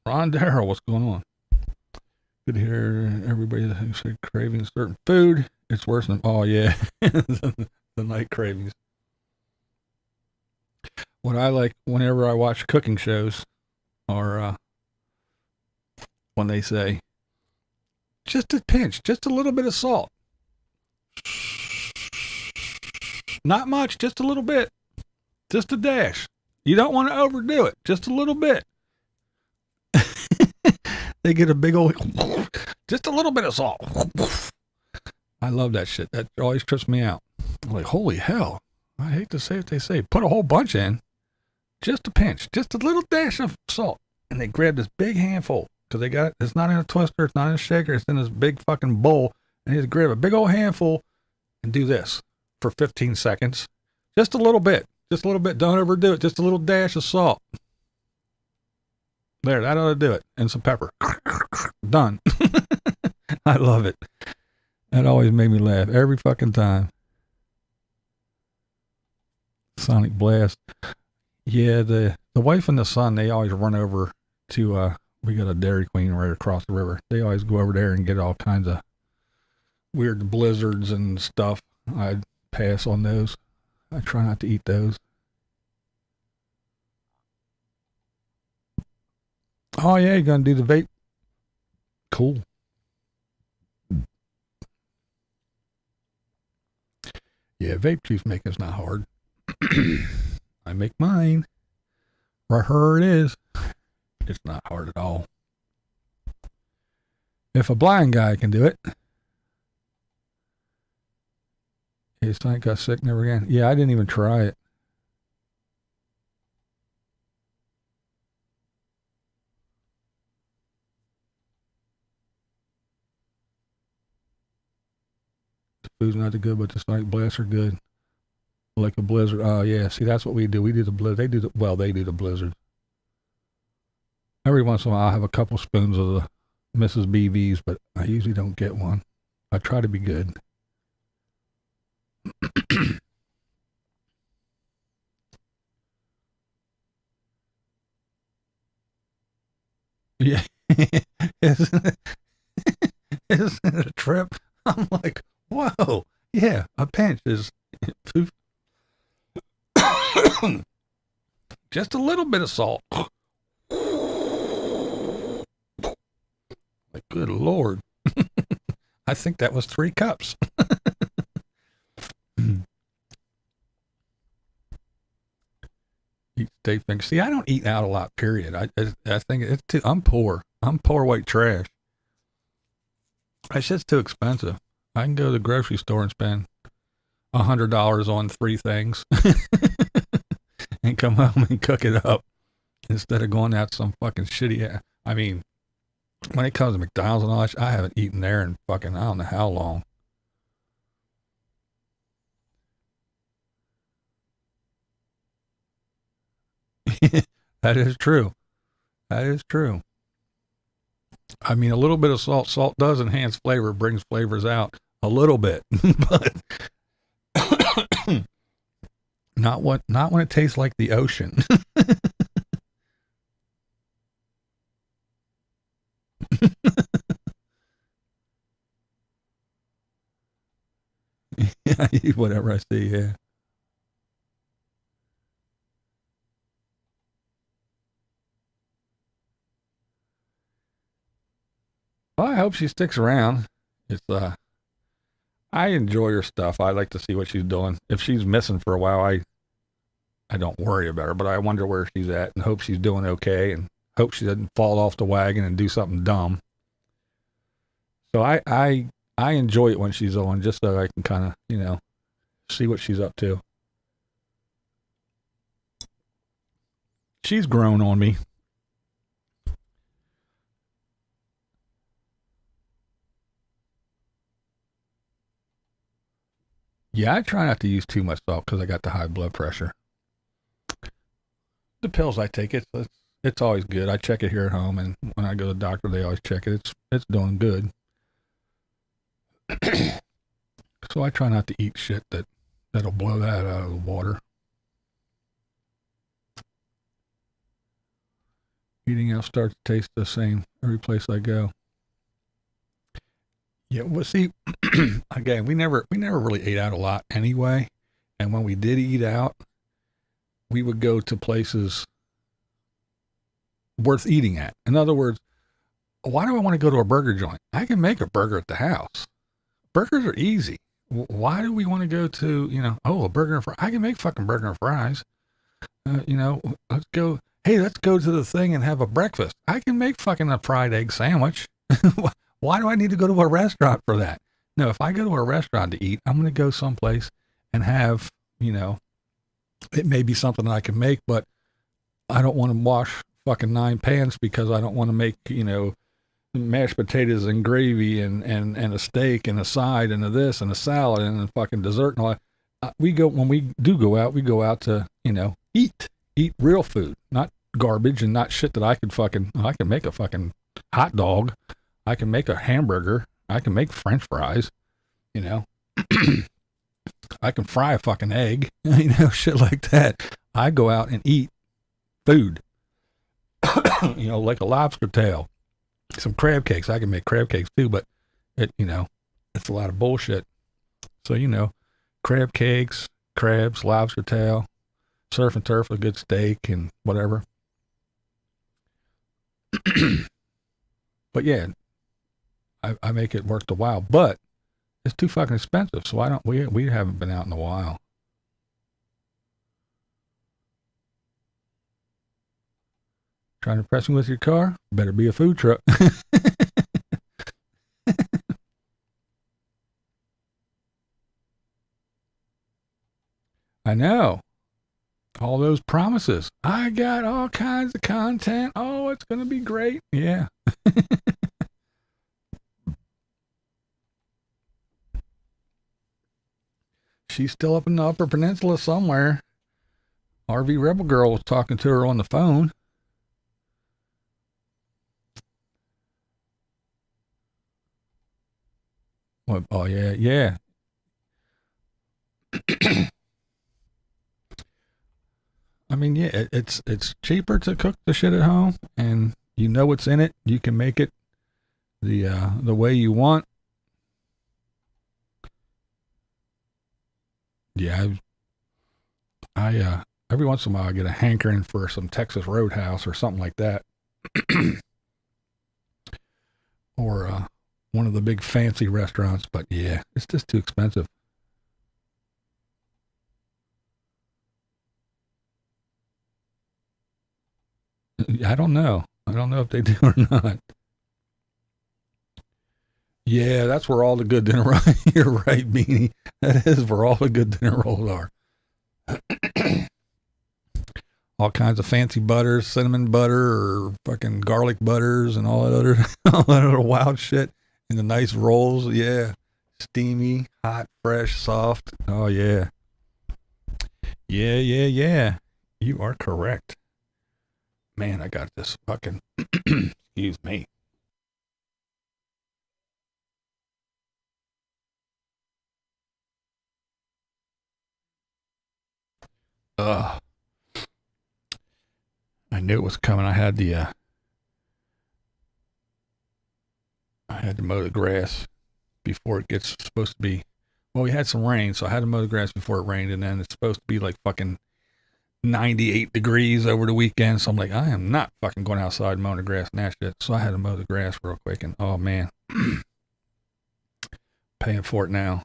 Ron Darrell, what's going on? Good to hear everybody who said craving certain food. It's worse than, oh yeah, the night cravings. What I like whenever I watch cooking shows or when they say, just a pinch, just a little bit of salt. Not much, just a little bit. Just a dash. You don't want to overdo it, just a little bit. They get a big old, just a little bit of salt. I love that shit. That always trips me out. I'm like, holy hell. I hate to say what they say. Put a whole bunch in. Just a pinch. Just a little dash of salt. And they grab this big handful. Because they got it. It's not in a twister. It's not in a shaker. It's in this big fucking bowl. And they just grab a big old handful and do this for 15 seconds. Just a little bit. Just a little bit. Don't overdo it. Just a little dash of salt. There, that ought to do it. And some pepper. Done. I love it. That always made me laugh every fucking time. Sonic Blast. Yeah, the wife and the son, they always run over to, we got a Dairy Queen right across the river. They always go over there and get all kinds of weird blizzards and stuff. I'd pass on those. I try not to eat those. Oh yeah, you're gonna do the vape? Cool. Yeah, vape juice making's not hard. I make mine. Right here it is. It's not hard at all. If a blind guy can do it. His son got sick never again. Yeah, I didn't even try it. The food's not too good, but the Sonic Blasts are good. Like a blizzard. Oh yeah, see that's what we do. We do the blizzard. They do the blizzard. Every once in a while I'll have a couple spoons of the Mrs. BVs, but I usually don't get one. I try to be good. Yeah. isn't it a trip? I'm like, whoa. Yeah, a pinch is just a little bit of salt. Like, good Lord. I think that was 3 cups. Eat steak fingers. See, I don't eat out a lot, period. I think it's too, I'm poor. I'm poor white trash. That shit's too expensive. I can go to the grocery store and spend $100 on 3 things and come home and cook it up instead of going out some fucking shitty. I mean, when it comes to McDonald's and all that, I haven't eaten there in fucking I don't know how long. That is true. That is true. I mean, a little bit of salt. Salt does enhance flavor, brings flavors out a little bit, but not when it tastes like the ocean. Yeah, I eat whatever I see. Yeah. Well, I hope she sticks around. It's I enjoy her stuff. I like to see what she's doing. If she's missing for a while, I don't worry about her, but I wonder where she's at and hope she's doing okay and hope she doesn't fall off the wagon and do something dumb. So I enjoy it when she's on, just so I can kind of, see what she's up to. She's grown on me. Yeah, I try not to use too much salt because I got the high blood pressure. The pills I take, it's always good. I check it here at home, and when I go to the doctor, they always check it. It's doing good. So I try not to eat shit that'll blow that out of the water. Eating out starts to taste the same every place I go. Yeah, well, see, again, we never really ate out a lot anyway, and when we did eat out, we would go to places worth eating at. In other words, why do I want to go to a burger joint? I can make a burger at the house. Burgers are easy. Why do we want to go to, a burger and fries? I can make fucking burger and fries. Let's go. Hey, let's go to the thing and have a breakfast. I can make fucking a fried egg sandwich. Why do I need to go to a restaurant for that? No, if I go to a restaurant to eat, I'm going to go someplace and have, it may be something that I can make, but I don't want to wash fucking 9 pans because I don't want to make, mashed potatoes and gravy and a steak and a side and a this and a salad and a fucking dessert and all that. When we do go out, we go out to, eat real food, not garbage and not shit that I can make a fucking hot dog. I can make a hamburger. I can make French fries, I can fry a fucking egg, shit like that. I go out and eat food, like a lobster tail, some crab cakes. I can make crab cakes too, but it's a lot of bullshit. So, crab cakes, crabs, lobster tail, surf and turf, a good steak and whatever. But yeah, I make it worth the while, but it's too fucking expensive. So we haven't been out in a while. Trying to impress me with your car? Better be a food truck. I know. All those promises. I got all kinds of content. Oh, it's going to be great. Yeah. She's still up in the Upper Peninsula somewhere. RV Rebel Girl was talking to her on the phone. What? Oh, yeah. I mean, yeah, it's cheaper to cook the shit at home, and you know what's in it. You can make it the way you want. Yeah, I every once in a while I get a hankering for some Texas Roadhouse or something like that, or one of the big fancy restaurants. But yeah, it's just too expensive. I don't know. I don't know if they do or not. Yeah, that's where all the good dinner rolls. You're right, Beanie. That is where all the good dinner rolls are. All kinds of fancy butters, cinnamon butter or fucking garlic butters and all that other all that other wild shit. And the nice rolls, yeah. Steamy, hot, fresh, soft. Oh yeah. Yeah. You are correct. Man, I got this fucking, excuse me. Ugh. I knew it was coming. I had to mow the grass before it gets supposed to be. Well, we had some rain, so I had to mow the grass before it rained, and then it's supposed to be like fucking 98 degrees over the weekend. So I'm like, I am not fucking going outside mowing the grass and that shit. So I had to mow the grass real quick, and oh man, paying for it now.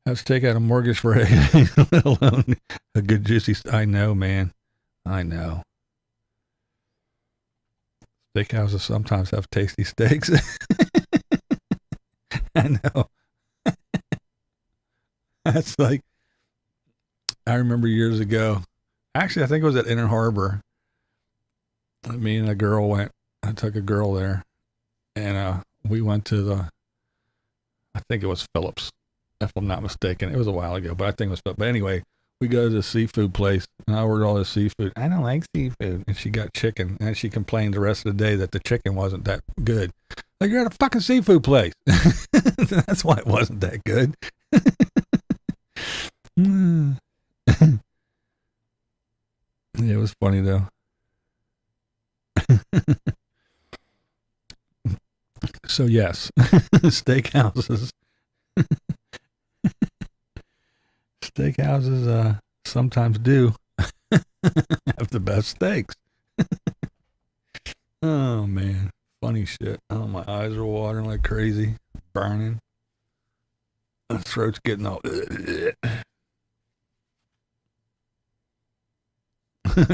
I have to take out a mortgage for it, let alone a good juicy. I know, man. I know. Steakhouses sometimes have tasty steaks. I know. That's like, I remember years ago. Actually, I think it was at Inner Harbor. Me and a girl went. I took a girl there, and we went to the. I think it was Phillips, if I'm not mistaken. It was a while ago, but I think it was Phillips. But anyway, we go to the seafood place, and I ordered all this seafood. I don't like seafood, and she got chicken, and she complained the rest of the day that the chicken wasn't that good. Like, you're at a fucking seafood place. That's why it wasn't that good. Yeah, it was funny though. So yes, steakhouses. Steakhouses sometimes do have the best steaks. Oh man, funny shit. Oh, my eyes are watering like crazy, burning. My throat's getting all.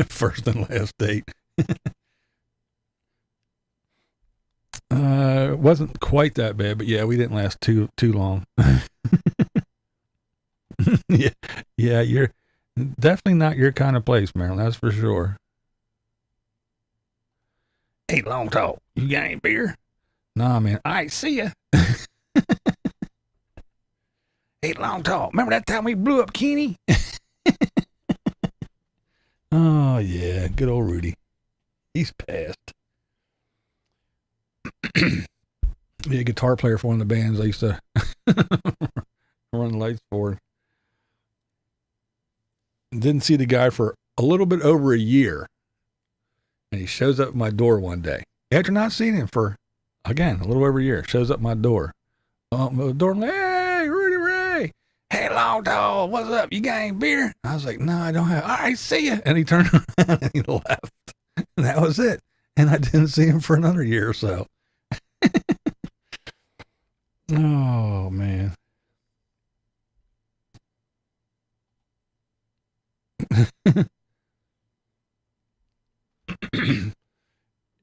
First and last date. It wasn't quite that bad, but yeah, we didn't last too long. yeah, you're definitely not your kind of place, Marilyn. That's for sure. Hey, long talk. You got any beer? Nah, man. All right, see ya. Hey, long talk. Remember that time we blew up Kenny? Oh yeah, good old Rudy. He's passed. Be a guitar player for one of the bands I used to run lights for. Didn't see the guy for a little bit over a year. And he shows up at my door one day. After not seeing him for, again, a little over a year, shows up at my door. The door, I'm like, hey, Rudy Ray. Hey, long tall, what's up? You got any beer? I was like, no, I don't have. All right, see ya. And he turned around and he left. And that was it. And I didn't see him for another year or so. Oh, man.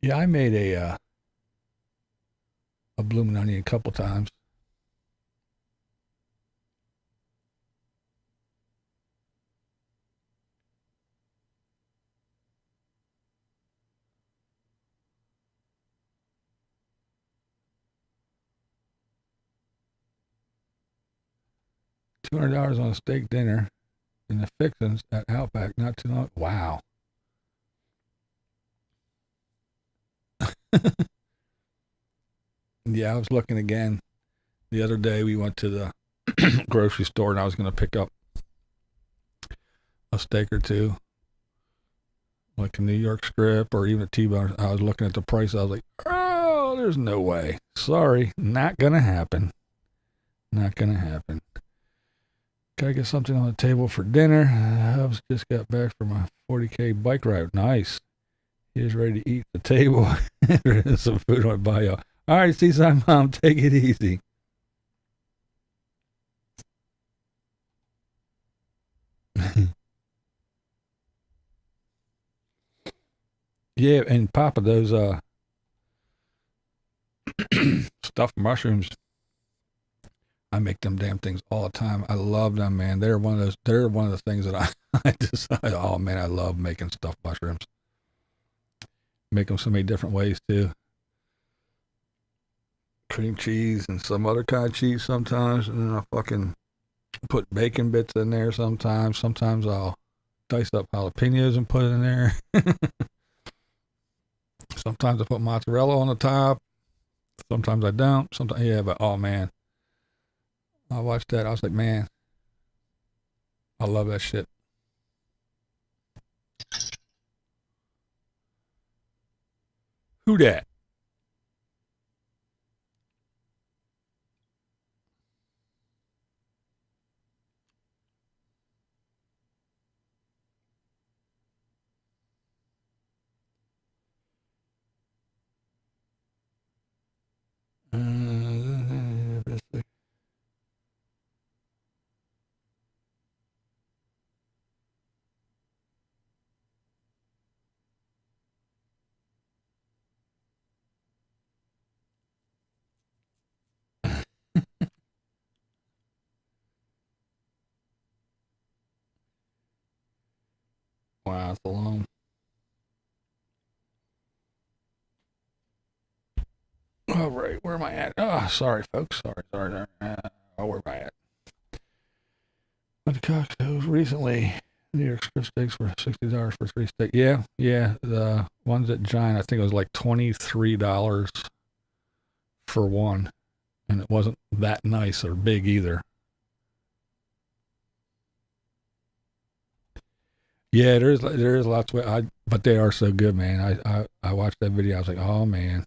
Yeah, I made a bloomin' onion a couple times. $200 on a steak dinner and the fixins at Outback not too long. Wow. Yeah, I was looking again. The other day we went to the grocery store and I was going to pick up a steak or two, like a New York strip or even a T-bone. I was looking at the price. I was like, oh, there's no way. Sorry, not going to happen. Not going to happen. Gotta get something on the table for dinner. I just got back from a 40K bike ride. Nice. He's ready to eat at the table. There's some food on my bio. All right, Seaside Mom, take it easy. Yeah, and Papa, those stuffed mushrooms, I make them damn things all the time. I love them, man. They're one of the things that I decide, oh man, I love making stuffed mushrooms. Make them so many different ways too. Cream cheese and some other kind of cheese sometimes, and then I fucking put bacon bits in there sometimes. Sometimes I'll dice up jalapenos and put it in there. Sometimes I put mozzarella on the top. Sometimes I don't. Sometimes, yeah, but oh man, I watched that. I was like, man, I love that shit. Who dat? Wow, it's a long. All right, where am I at? Oh, sorry, folks. Sorry. Where am I at? The cocktails recently. New York strip steaks were $60 for 3 steaks. Yeah. The ones at Giant, I think it was like $23 for one, and it wasn't that nice or big either. Yeah, there's lots of, but they are so good, man. I watched that video. I was like, oh man,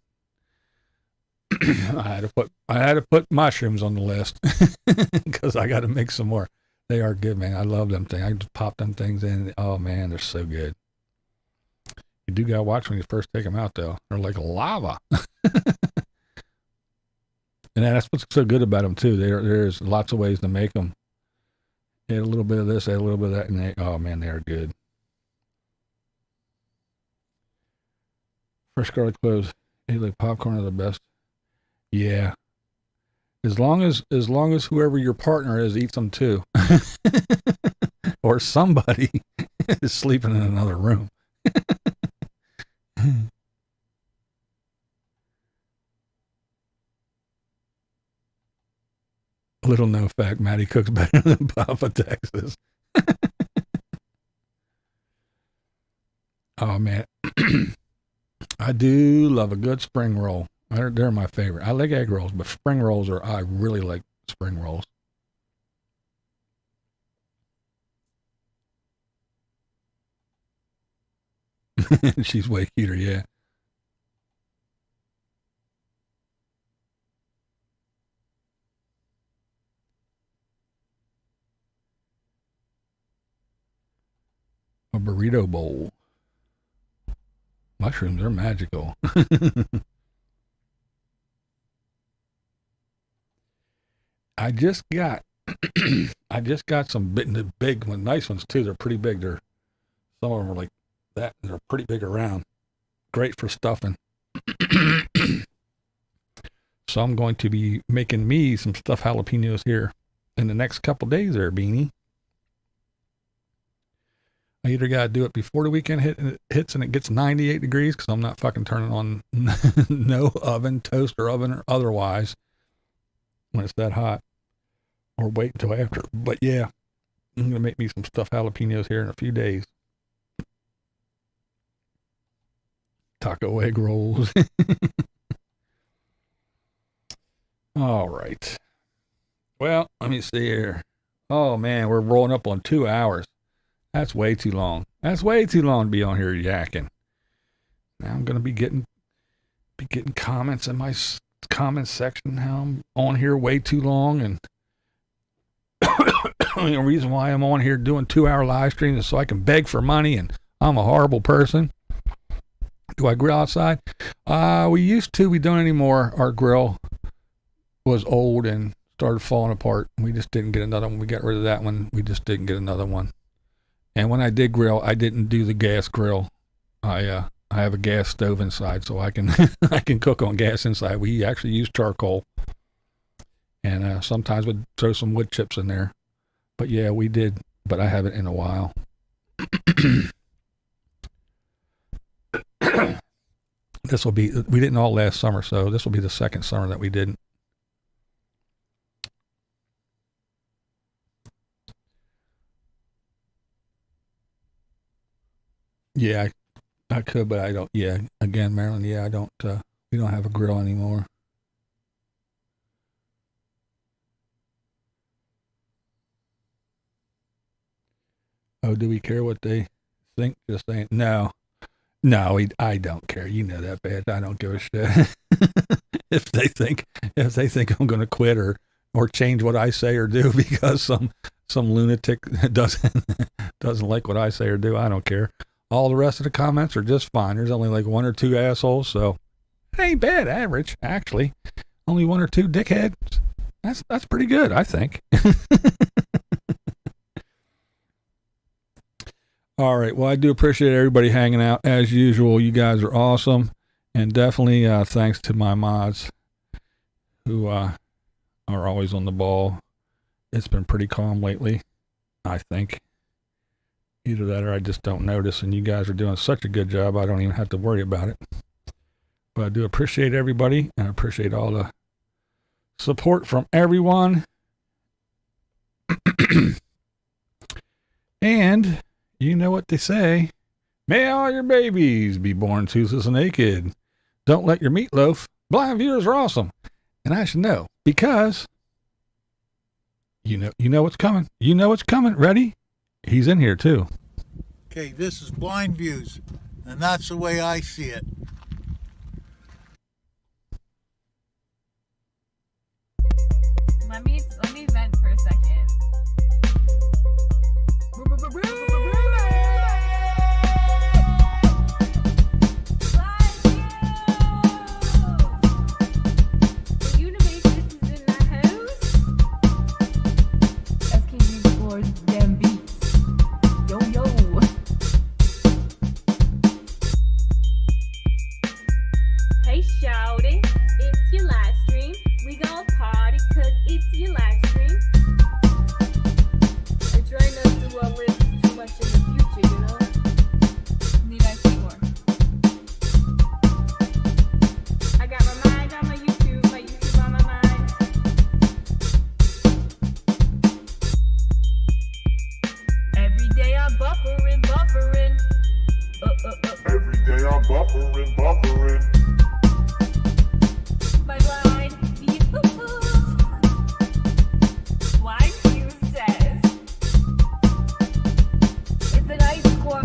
I had to put mushrooms on the list because I got to make some more. They are good, man. I love them things. I just pop them things in. Oh man, they're so good. You do gotta watch when you first take them out, though. They're like lava. And that's what's so good about them too. There's lots of ways to make them. Add a little bit of this, add a little bit of that, and oh man, they are good. Fresh garlic cloves. Hey, like popcorn are the best. Yeah, as long as whoever your partner is eats them too, or somebody is sleeping in another room. Little known fact: Maddie cooks better than Papa Texas. Oh man, I do love a good spring roll. They're my favorite. I like egg rolls, but spring rolls I really like spring rolls. She's way cuter, yeah. A burrito bowl. Mushrooms are magical. I just got I just got some big ones, nice ones too. They're pretty big. Some of them are like that. They're pretty big around. Great for stuffing. So I'm going to be making me some stuffed jalapenos here in the next couple days there, Beanie. I either got to do it before the weekend hits and it gets 98 degrees because I'm not fucking turning on no oven, toaster oven, or otherwise when it's that hot, or wait until after. But yeah, I'm going to make me some stuffed jalapenos here in a few days. Taco egg rolls. All right. Well, let me see here. Oh man, we're rolling up on 2 hours. That's way too long. That's way too long to be on here yakking. Now I'm gonna be getting comments in my comment section how I'm on here way too long, and the reason why I'm on here doing 2-hour live streams is so I can beg for money, and I'm a horrible person. Do I grill outside? We used to. We don't anymore. Our grill was old and started falling apart. We just didn't get another one. We got rid of that one. We just didn't get another one. And when I did grill, I didn't do the gas grill. I have a gas stove inside, so I can I can cook on gas inside. We actually use charcoal, and sometimes we'd throw some wood chips in there. But yeah, we did. But I haven't in a while. This will be. We didn't all last summer, so this will be the second summer that we didn't. Yeah, I could, but I don't. Yeah, again, Marilyn. Yeah, I don't. We don't have a grill anymore. Oh, do we care what they think? Just saying. No, I don't care. You know that, bad. I don't give a shit. if they think I'm going to quit or change what I say or do because some lunatic doesn't like what I say or do, I don't care. All the rest of the comments are just fine. There's only like one or two assholes, so it ain't bad average, actually. Only one or two dickheads. That's pretty good, I think. All right. Well, I do appreciate everybody hanging out as usual. You guys are awesome. And definitely thanks to my mods who are always on the ball. It's been pretty calm lately, I think. Either that or I just don't notice, and you guys are doing such a good job, I don't even have to worry about it. But I do appreciate everybody, and I appreciate all the support from everyone. And you know what they say. May all your babies be born toothless and naked. Don't let your meatloaf. Blind viewers are awesome. And I should know, because you know what's coming. You know what's coming. Ready? He's in here too. Okay, this is Blind Views, and that's the way I see it. Let me vent for a second. The Universe is in the house. SKG boys, damn beats. Yo yo. Hey shawty, it's your live stream. We gon' party 'cause it's your live stream. I try not to live too much in the future, you know? Need I say more? I got my mind on my YouTube on my mind. Every day I'm buffering. Every day I'm buffering. My blind views. Blind view says it's an ice core